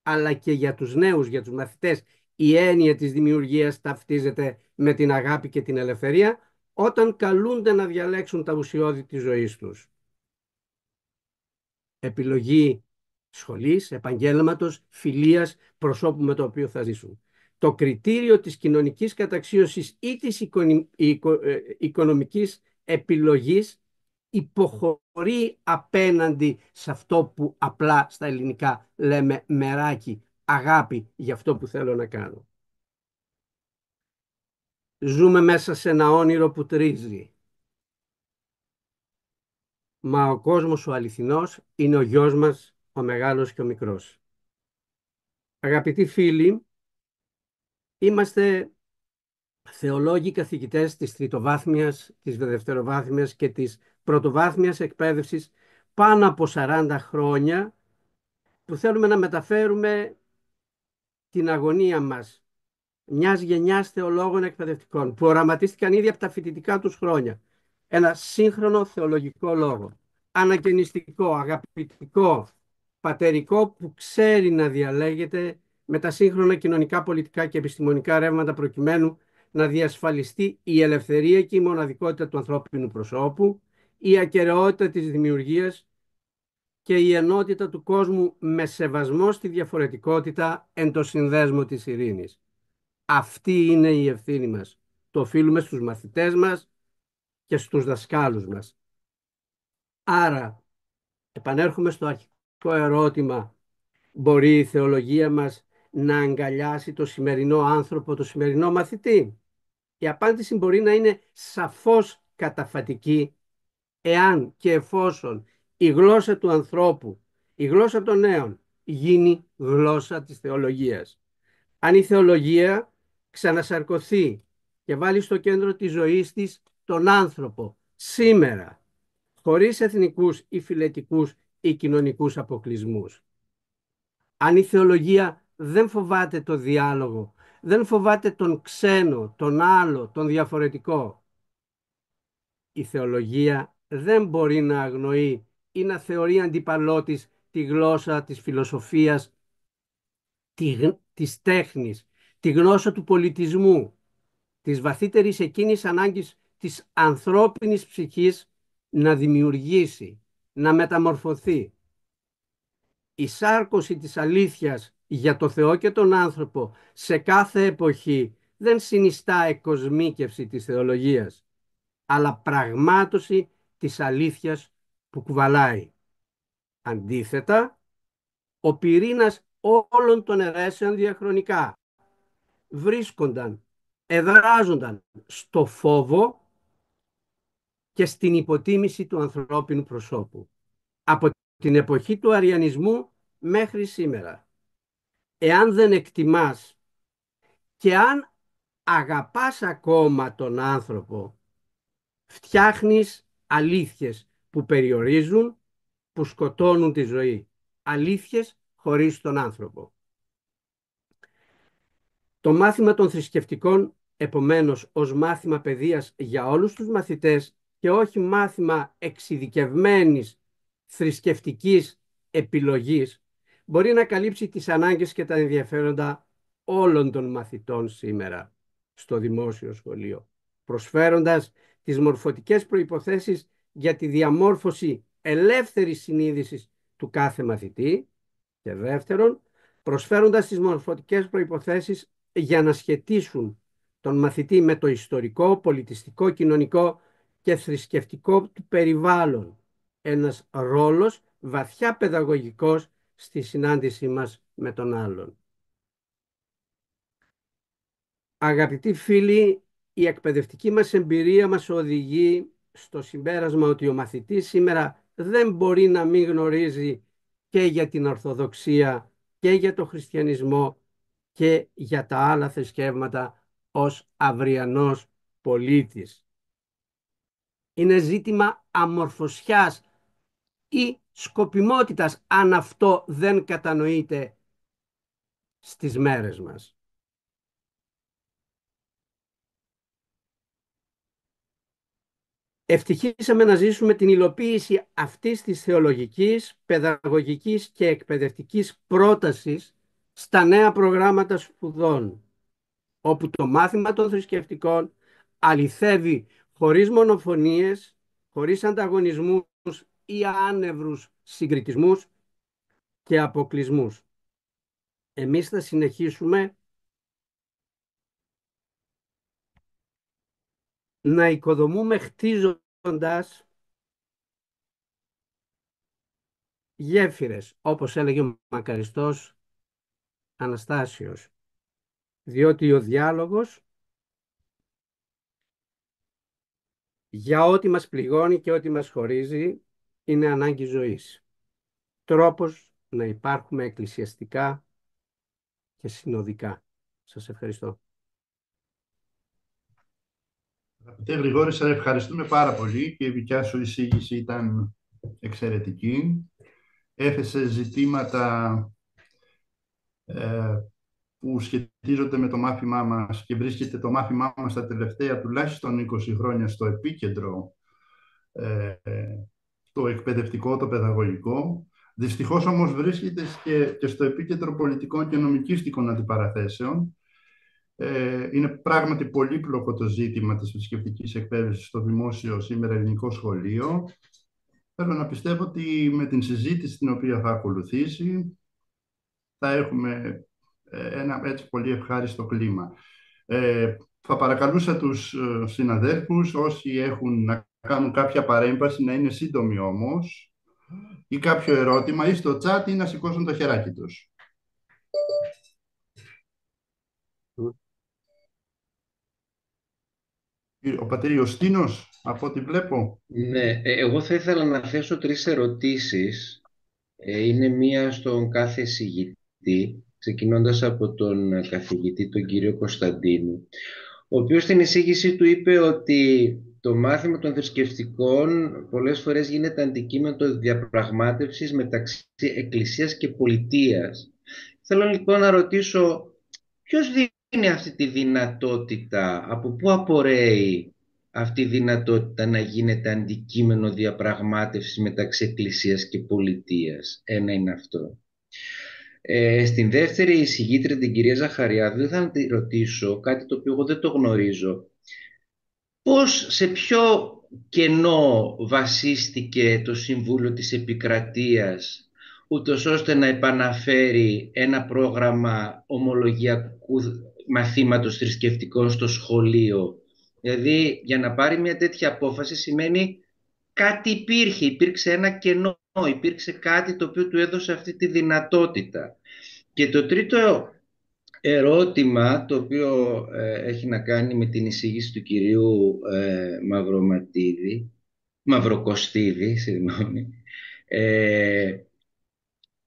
Αλλά και για τους νέους, για τους μαθητές, η έννοια της δημιουργίας ταυτίζεται με την αγάπη και την ελευθερία όταν καλούνται να διαλέξουν τα ουσιώδη της ζωής τους. Επιλογή σχολής, επαγγέλματος, φιλίας, προσώπου με το οποίο θα ζήσουν. Το κριτήριο της κοινωνικής καταξίωσης ή της οικονομικής επιλογής υποχωρεί απέναντι σε αυτό που απλά στα ελληνικά λέμε μεράκι, αγάπη για αυτό που θέλω να κάνω. Ζούμε μέσα σε ένα όνειρο που τρίζει. Μα ο κόσμος ο αληθινός είναι ο γιος μας, ο μεγάλος και ο μικρός. Αγαπητοί φίλοι, είμαστε θεολόγοι καθηγητές της τριτοβάθμιας, της δευτεροβάθμιας και της πρωτοβάθμιας εκπαίδευσης πάνω από 40 χρόνια, που θέλουμε να μεταφέρουμε την αγωνία μας μιας γενιάς θεολόγων εκπαιδευτικών που οραματίστηκαν ήδη από τα φοιτητικά τους χρόνια. Ένα σύγχρονο θεολογικό λόγο, ανακαινιστικό, αγαπητικό, πατερικό, που ξέρει να διαλέγεται με τα σύγχρονα κοινωνικά, πολιτικά και επιστημονικά ρεύματα, προκειμένου να διασφαλιστεί η ελευθερία και η μοναδικότητα του ανθρώπινου προσώπου, η ακεραιότητα της δημιουργίας και η ενότητα του κόσμου με σεβασμό στη διαφορετικότητα εν το συνδέσμο της ειρήνης. Αυτή είναι η ευθύνη μας. Το οφείλουμε στους μαθητές μας και στους δασκάλους μας. Άρα, επανέρχομαι στο αρχικό ερώτημα, μπορεί η θεολογία μας να αγκαλιάσει το σημερινό άνθρωπο, το σημερινό μαθητή? Η απάντηση μπορεί να είναι σαφώς καταφατική, εάν και εφόσον η γλώσσα του ανθρώπου, η γλώσσα των νέων, γίνει γλώσσα της θεολογίας. Αν η θεολογία ξανασαρκωθεί και βάλει στο κέντρο της ζωής της τον άνθρωπο σήμερα, χωρίς εθνικούς ή φυλετικούς ή κοινωνικούς αποκλεισμούς. Αν η θεολογία δεν φοβάται το διάλογο, δεν φοβάται τον ξένο, τον άλλο, τον διαφορετικό, η θεολογία δεν μπορεί να αγνοεί ή να θεωρεί αντιπαλώτης τη γλώσσα της φιλοσοφίας, της τέχνης, τη γλώσσα του πολιτισμού, της βαθύτερης εκείνης ανάγκης της ανθρώπινης ψυχής να δημιουργήσει, να μεταμορφωθεί. Η σάρκωση της αλήθειας για το Θεό και τον άνθρωπο σε κάθε εποχή δεν συνιστά εκοσμίκευση της θεολογίας, αλλά πραγμάτωση της αλήθειας που κουβαλάει. Αντίθετα, ο πυρήνας όλων των αιρέσεων διαχρονικά βρίσκονταν, εδράζονταν στο φόβο και στην υποτίμηση του ανθρώπινου προσώπου. Από την εποχή του αριανισμού μέχρι σήμερα. Εάν δεν εκτιμάς και αν αγαπάς ακόμα τον άνθρωπο, φτιάχνεις αλήθειες που περιορίζουν, που σκοτώνουν τη ζωή. Αλήθειες χωρίς τον άνθρωπο. Το μάθημα των θρησκευτικών, επομένως, ως μάθημα παιδείας για όλους τους μαθητές και όχι μάθημα εξειδικευμένης θρησκευτικής επιλογής, μπορεί να καλύψει τις ανάγκες και τα ενδιαφέροντα όλων των μαθητών σήμερα στο δημόσιο σχολείο, προσφέροντας τις μορφωτικές προϋποθέσεις για τη διαμόρφωση ελεύθερης συνείδησης του κάθε μαθητή και δεύτερον, προσφέροντας τις μορφωτικές προϋποθέσεις για να σχετίσουν τον μαθητή με το ιστορικό, πολιτιστικό, κοινωνικό και θρησκευτικό του περιβάλλον. Ένας ρόλος βαθιά παιδαγωγικός στη συνάντησή μας με τον άλλον. Αγαπητοί φίλοι, η εκπαιδευτική μας εμπειρία μας οδηγεί στο συμπέρασμα ότι ο μαθητής σήμερα δεν μπορεί να μην γνωρίζει και για την Ορθοδοξία και για το χριστιανισμό και για τα άλλα θρησκεύματα ως αυριανός πολίτης. Είναι ζήτημα αμορφωσιάς ή σκοπιμότητας αν αυτό δεν κατανοείται στις μέρες μας. Ευτυχήσαμε να ζήσουμε την υλοποίηση αυτής της θεολογικής, παιδαγωγικής και εκπαιδευτικής πρότασης στα νέα προγράμματα σπουδών, όπου το μάθημα των θρησκευτικών αληθεύει χωρίς μονοφωνίες, χωρίς ανταγωνισμούς ή άνευρους συγκριτισμούς και αποκλεισμούς. Εμείς θα συνεχίσουμε να οικοδομούμε χτίζοντας δημιουργώντας γέφυρες, όπως έλεγε ο μακαριστός Αναστάσιος, διότι ο διάλογος για ό,τι μας πληγώνει και ό,τι μας χωρίζει είναι ανάγκη ζωής. Τρόπος να υπάρχουμε εκκλησιαστικά και συνοδικά. Σας ευχαριστώ. Αγαπητέ Γρηγόρη, σε ευχαριστούμε πάρα πολύ και η δικιά σου εισήγηση ήταν εξαιρετική. Έθεσε ζητήματα που σχετίζονται με το μάθημά μας και βρίσκεται το μάθημά μας τα τελευταία τουλάχιστον 20 χρόνια στο επίκεντρο, το εκπαιδευτικό, το παιδαγωγικό. Δυστυχώς όμως βρίσκεται και στο επίκεντρο πολιτικών και νομικίστικων αντιπαραθέσεων. Είναι πράγματι πολύπλοκο το ζήτημα της θρησκευτικής εκπαίδευσης στο δημόσιο σήμερα ελληνικό σχολείο. Θέλω να πιστεύω ότι με την συζήτηση την οποία θα ακολουθήσει θα έχουμε ένα έτσι πολύ ευχάριστο κλίμα. Θα παρακαλούσα τους συναδέλφους, όσοι έχουν να κάνουν κάποια παρέμβαση, να είναι σύντομοι όμως, ή κάποιο ερώτημα, ή στο chat, ή να σηκώσουν το χεράκι τους. Ο πατήρ Ιωστίνος, από ό,τι βλέπω. Ναι, εγώ θα ήθελα να θέσω 3 ερωτήσεις. Είναι μία στον κάθε εισηγητή, ξεκινώντας από τον καθηγητή, τον κύριο Κωνσταντίνου, ο οποίος στην εισήγησή του είπε ότι το μάθημα των θρησκευτικών πολλές φορές γίνεται αντικείμενο διαπραγμάτευσης μεταξύ εκκλησίας και πολιτείας. Θέλω λοιπόν να ρωτήσω, ποιος δίνει αυτή τη δυνατότητα, από πού απορρέει αυτή η δυνατότητα να γίνεται αντικείμενο διαπραγμάτευσης μεταξύ εκκλησίας και πολιτείας? Ένα είναι αυτό. Στην δεύτερη εισηγήτρια, την κυρία Ζαχαριάδου, ήθελα να τη ρωτήσω κάτι το οποίο εγώ δεν το γνωρίζω. Σε ποιο κενό βασίστηκε το Συμβούλιο της Επικρατείας, ούτως ώστε να επαναφέρει ένα πρόγραμμα ομολογιακού μαθήματος θρησκευτικών στο σχολείο? Δηλαδή, για να πάρει μια τέτοια απόφαση σημαίνει κάτι υπήρξε ένα κενό, υπήρξε κάτι το οποίο του έδωσε αυτή τη δυνατότητα. Και το τρίτο ερώτημα, το οποίο έχει να κάνει με την εισήγηση του κυρίου Μαυροκωστίδη, συγγνώμη.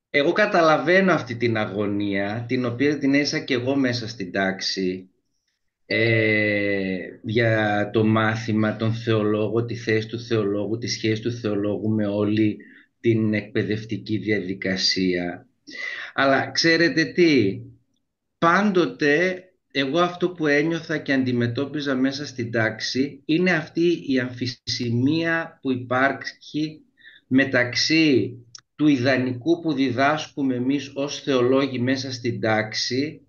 Εγώ καταλαβαίνω αυτή την αγωνία, την οποία την έζησα και εγώ μέσα στην τάξη, για το μάθημα, τον θεολόγο, τη θέση του θεολόγου, τη σχέση του θεολόγου με όλη την εκπαιδευτική διαδικασία. Αλλά ξέρετε τι, πάντοτε εγώ αυτό που ένιωθα και αντιμετώπιζα μέσα στην τάξη είναι αυτή η αμφισημία που υπάρχει μεταξύ του ιδανικού που διδάσκουμε εμείς ως θεολόγοι μέσα στην τάξη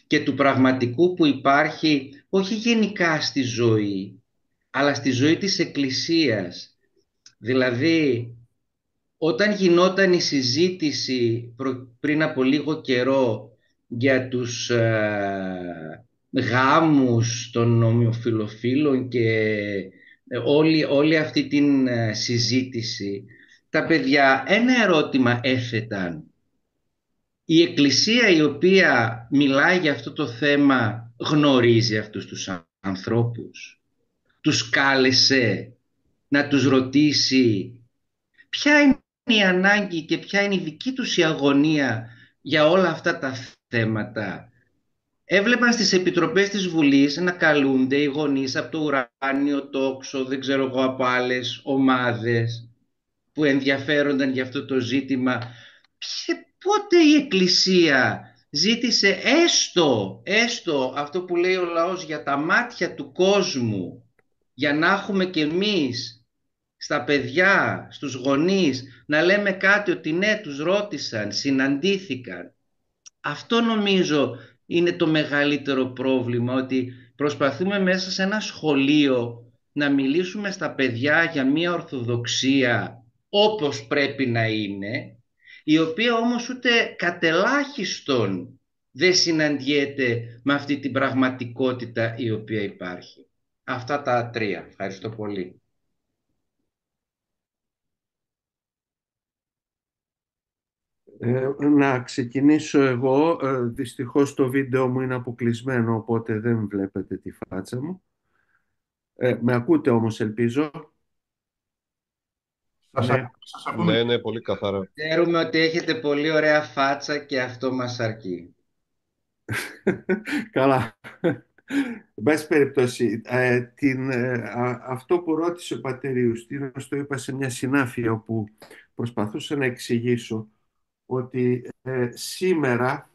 και του πραγματικού που υπάρχει όχι γενικά στη ζωή, αλλά στη ζωή της Εκκλησίας. Δηλαδή, όταν γινόταν η συζήτηση πριν από λίγο καιρό για τους γάμους των ομοφυλοφίλων και όλη αυτή την συζήτηση, τα παιδιά ένα ερώτημα έθεταν. Η Εκκλησία, η οποία μιλάει για αυτό το θέμα, γνωρίζει αυτούς τους ανθρώπους? Τους κάλεσε να τους ρωτήσει ποια είναι η ανάγκη και ποια είναι η δική τους η αγωνία για όλα αυτά τα θέματα? Έβλεπαν στις επιτροπές της Βουλής να καλούνται οι γονείς από το ουράνιο τόξο, δεν ξέρω εγώ, από άλλες ομάδες που ενδιαφέρονταν για αυτό το ζήτημα. Πότε η Εκκλησία ζήτησε έστω αυτό που λέει ο λαός για τα μάτια του κόσμου, για να έχουμε κι εμείς στα παιδιά, στους γονείς, να λέμε κάτι, ότι ναι, τους ρώτησαν, συναντήθηκαν? Αυτό νομίζω είναι το μεγαλύτερο πρόβλημα, ότι προσπαθούμε μέσα σε ένα σχολείο να μιλήσουμε στα παιδιά για μια ορθοδοξία όπως πρέπει να είναι, η οποία όμως ούτε κατελάχιστον δεν συναντιέται με αυτή την πραγματικότητα η οποία υπάρχει. Αυτά τα 3. Ευχαριστώ πολύ. Να ξεκινήσω εγώ. Δυστυχώς το βίντεο μου είναι αποκλεισμένο, οπότε δεν βλέπετε τη φάτσα μου. Με ακούτε όμως, ελπίζω. Ναι. Σας ακούμε. Ναι, ναι, πολύ καθαρά. Ξέρουμε ότι έχετε πολύ ωραία φάτσα και αυτό μας αρκεί. Καλά. Εν πάση περιπτώσει, αυτό που ρώτησε ο πατέρ Ιουστίνος το είπα σε μια συνάφεια όπου προσπαθούσα να εξηγήσω ότι σήμερα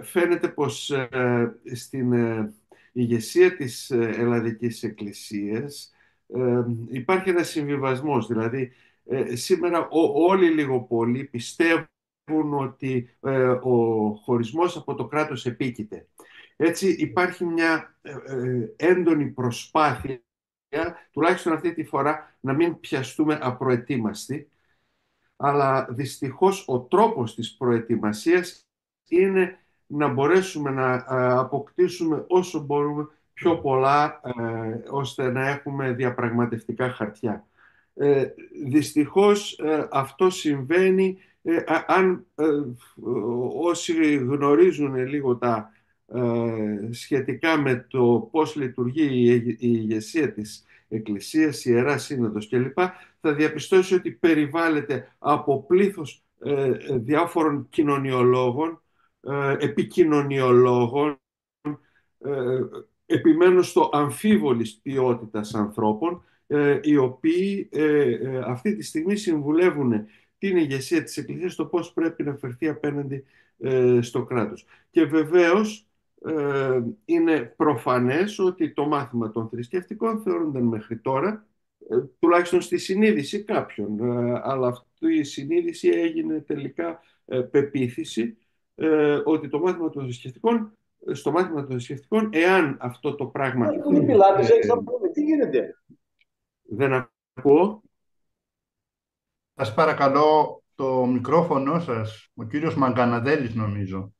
φαίνεται πως στην ηγεσία της Ελλαδικής Εκκλησίας υπάρχει ένας συμβιβασμός. Δηλαδή, σήμερα όλοι λίγο πολύ πιστεύουν ότι ο χωρισμός από το κράτος επίκειται. Έτσι υπάρχει μια έντονη προσπάθεια, τουλάχιστον αυτή τη φορά, να μην πιαστούμε απροετοίμαστοι, αλλά δυστυχώς ο τρόπος της προετοιμασίας είναι να μπορέσουμε να αποκτήσουμε όσο μπορούμε πιο πολλά, ώστε να έχουμε διαπραγματευτικά χαρτιά. Δυστυχώς αυτό συμβαίνει αν όσοι γνωρίζουν λίγο τα σχετικά με το πώς λειτουργεί η ηγεσία της Εκκλησίας, η Ιερά Σύνοδος κλπ, θα διαπιστώσει ότι περιβάλλεται από πλήθος διάφορων κοινωνιολόγων, επικοινωνιολόγων, επιμένω στο αμφίβολης ποιότητας ανθρώπων, οι οποίοι αυτή τη στιγμή συμβουλεύουν την ηγεσία της Εκκλησίας στο πώς πρέπει να φερθεί απέναντι στο κράτος. Και βεβαίως είναι προφανές ότι το μάθημα των θρησκευτικών θεωρούνταν μέχρι τώρα, τουλάχιστον στη συνείδηση κάποιων, αλλά αυτή η συνείδηση έγινε τελικά πεποίθηση, ότι το μάθημα των θρησκευτικών, στο μάθημα των θρησκευτικών, εάν αυτό το πράγμα τι γίνεται. δεν ακούω. Σας παρακαλώ το μικρόφωνο σας, ο κύριος Μαγκαναδέλης νομίζω.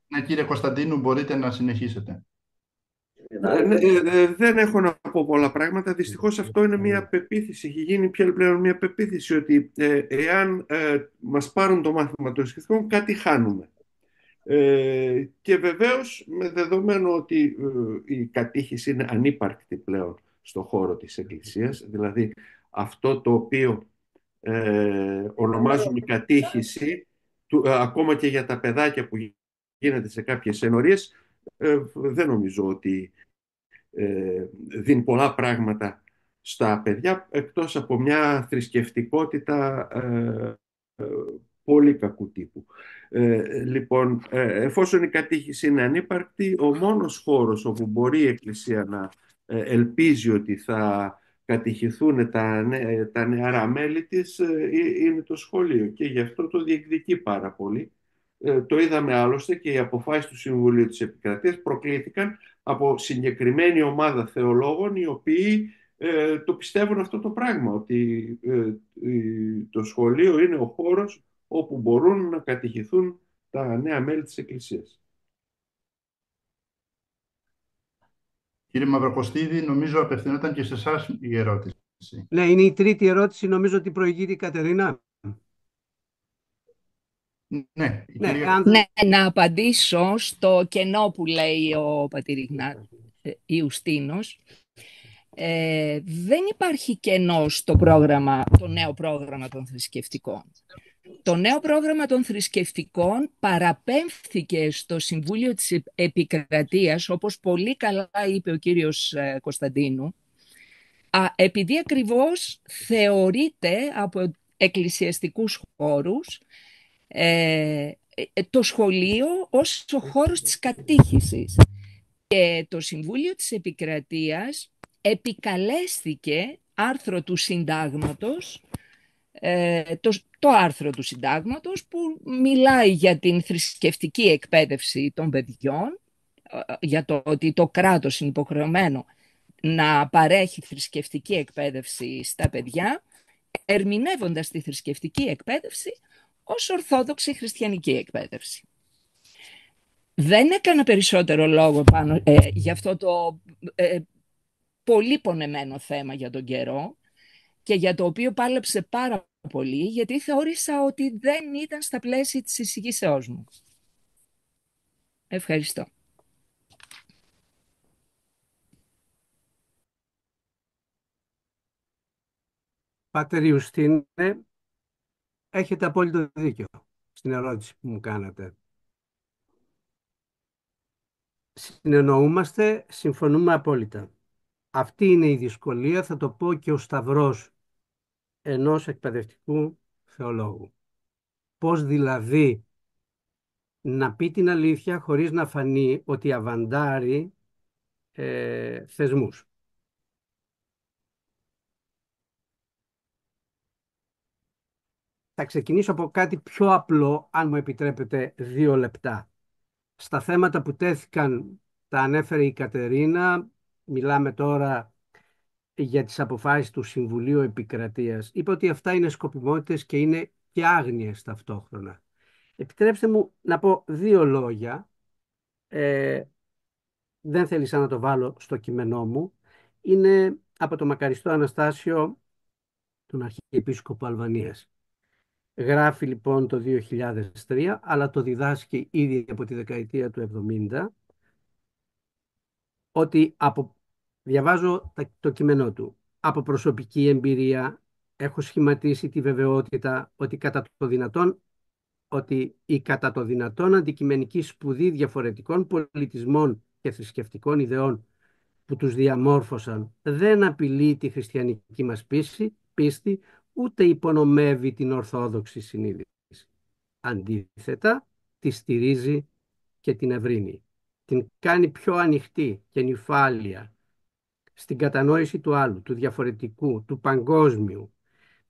Ναι, κύριε Κωνσταντίνου, μπορείτε να συνεχίσετε. Δεν έχω να πω πολλά πράγματα. Δυστυχώς αυτό είναι μια πεποίθηση. Έχει γίνει πλέον μια πεποίθηση ότι εάν μας πάρουν το μάθημα των θρησκευτικών, κάτι χάνουμε. Και βεβαίως με δεδομένο ότι η κατήχηση είναι ανύπαρκτη πλέον στο χώρο της Εκκλησίας, δηλαδή αυτό το οποίο ονομάζουμε κατήχηση, ακόμα και για τα παιδάκια που γίνεται σε κάποιες ενορίες, δεν νομίζω ότι δίνει πολλά πράγματα στα παιδιά, εκτός από μια θρησκευτικότητα πολύ κακού τύπου. Λοιπόν, εφόσον η κατήχηση είναι ανύπαρκτη, ο μόνος χώρος όπου μπορεί η Εκκλησία να ελπίζει ότι θα κατηχηθούν τα νεαρά μέλη της είναι το σχολείο, και γι' αυτό το διεκδικεί πάρα πολύ. Το είδαμε άλλωστε, και οι αποφάσεις του Συμβουλίου της Επικρατείας προκλήθηκαν από συγκεκριμένη ομάδα θεολόγων, οι οποίοι το πιστεύουν αυτό το πράγμα, ότι το σχολείο είναι ο χώρος όπου μπορούν να κατηχηθούν τα νέα μέλη της Εκκλησίας. Κύριε Μαυροκοστίδη, νομίζω απευθυνόταν και σε εσάς η ερώτηση. Ναι, είναι η τρίτη ερώτηση, νομίζω ότι προηγείται η Κατερίνα. Ναι, Ναι, να απαντήσω στο κενό που λέει ο πατήρ Ιουστίνος. Δεν υπάρχει κενό στο το νέο πρόγραμμα των θρησκευτικών. Το νέο πρόγραμμα των θρησκευτικών παραπέμφθηκε στο Συμβούλιο της Επικρατείας, όπως πολύ καλά είπε ο κύριος Κωνσταντίνου, επειδή ακριβώς θεωρείται από εκκλησιαστικούς χώρους το σχολείο ως ο χώρος της κατήχησης. Και το Συμβούλιο της Επικρατείας επικαλέστηκε άρθρο του Συντάγματος, το άρθρο του Συντάγματος που μιλάει για την θρησκευτική εκπαίδευση των παιδιών, για το ότι το κράτος είναι υποχρεωμένο να παρέχει θρησκευτική εκπαίδευση στα παιδιά, ερμηνεύοντας τη θρησκευτική εκπαίδευση ως ορθόδοξη χριστιανική εκπαίδευση. Δεν έκανα περισσότερο λόγο πάνω για αυτό το πολύ πονεμένο θέμα για τον καιρό, και για το οποίο πάλεψε πάρα πολύ, γιατί θεώρησα ότι δεν ήταν στα πλαίσια της εισηγήσεώς μου. Ευχαριστώ. Πάτερ Ιουστίνε, έχετε απόλυτο δίκιο στην ερώτηση που μου κάνατε. Συνεννοούμαστε, συμφωνούμε απόλυτα. Αυτή είναι η δυσκολία, θα το πω, και ο σταυρός ενός εκπαιδευτικού θεολόγου. Πώς δηλαδή να πει την αλήθεια χωρίς να φανεί ότι αβαντάρει θεσμούς. Θα ξεκινήσω από κάτι πιο απλό, αν μου επιτρέπετε 2 λεπτά. Στα θέματα που τέθηκαν, τα ανέφερε η Κατερίνα, μιλάμε τώρα για τις αποφάσεις του Συμβουλίου Επικρατείας. Είπε ότι αυτά είναι σκοπιμότητες και είναι και άγνοιες ταυτόχρονα. Επιτρέψτε μου να πω 2 λόγια. Δεν θέλησα να το βάλω στο κείμενό μου. Είναι από το Μακαριστό Αναστάσιο, τον Αρχιεπίσκοπο Αλβανίας. Γράφει λοιπόν το 2003, αλλά το διδάσκει ήδη από τη δεκαετία του 70, ότι διαβάζω το κείμενό του. Από προσωπική εμπειρία έχω σχηματίσει τη βεβαιότητα ότι η κατά το δυνατόν αντικειμενική σπουδή διαφορετικών πολιτισμών και θρησκευτικών ιδεών που τους διαμόρφωσαν δεν απειλεί τη χριστιανική μας πίστη, ούτε υπονομεύει την ορθόδοξη συνείδηση. Αντίθετα, τη στηρίζει και την ευρύνει. Την κάνει πιο ανοιχτή και νυφάλια στην κατανόηση του άλλου, του διαφορετικού, του παγκόσμιου,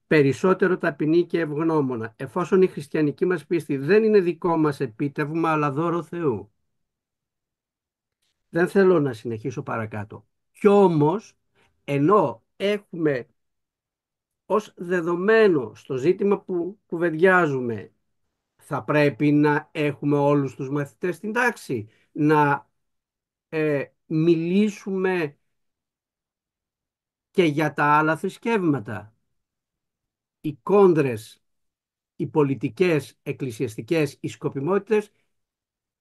περισσότερο ταπεινή και ευγνώμονα, εφόσον η χριστιανική μας πίστη δεν είναι δικό μας επίτευγμα, αλλά δώρο Θεού. Δεν θέλω να συνεχίσω παρακάτω. Κι όμως, ενώ έχουμε ως δεδομένο στο ζήτημα που κουβεντιάζουμε, θα πρέπει να έχουμε όλους τους μαθητές στην τάξη, να μιλήσουμε και για τα άλλα θρησκεύματα. Οι κόντρες, οι πολιτικές, εκκλησιαστικές, οι σκοπιμότητες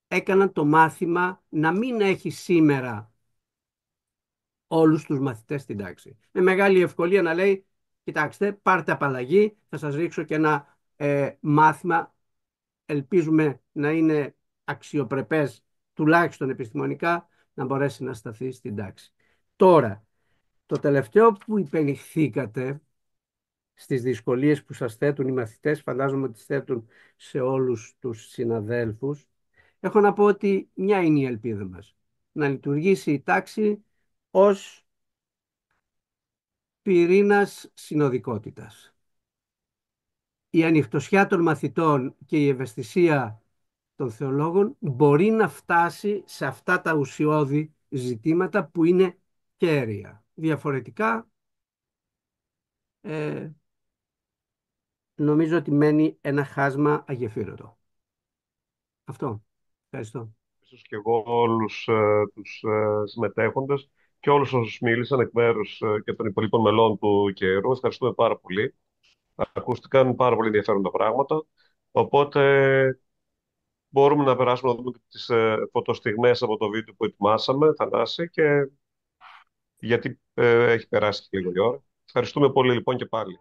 έκαναν το μάθημα να μην έχει σήμερα όλους τους μαθητές στην τάξη. Με μεγάλη ευκολία να λέει, κοιτάξτε, πάρτε απαλλαγή, θα σας ρίξω και ένα μάθημα, ελπίζουμε να είναι αξιοπρεπές, τουλάχιστον επιστημονικά, να μπορέσει να σταθεί στην τάξη. Τώρα, το τελευταίο που υπενηχθήκατε στις δυσκολίες που σας θέτουν οι μαθητές, φαντάζομαι ότι τις θέτουν σε όλους τους συναδέλφους, έχω να πω ότι μια είναι η ελπίδα μας. Να λειτουργήσει η τάξη ως πυρήνας συνοδικότητας. Η ανοιχτωσιά των μαθητών και η ευαισθησία των θεολόγων μπορεί να φτάσει σε αυτά τα ουσιώδη ζητήματα που είναι κέρια. Διαφορετικά, νομίζω ότι μένει ένα χάσμα αγεφύρωτο. Αυτό. Ευχαριστώ. Ίσως και εγώ όλους τους συμμετέχοντες και όλους όσους μίλησαν εκ μέρους και των υπολείπων μελών του καιρού. Ευχαριστούμε πάρα πολύ. Ακούστηκαν πάρα πολύ ενδιαφέροντα πράγματα. Οπότε μπορούμε να περάσουμε να δούμε τις φωτοστιγμές από το βίντεο που ετοιμάσαμε, Θανάση, και γιατί έχει περάσει και λίγο η ώρα. Ευχαριστούμε πολύ λοιπόν και πάλι.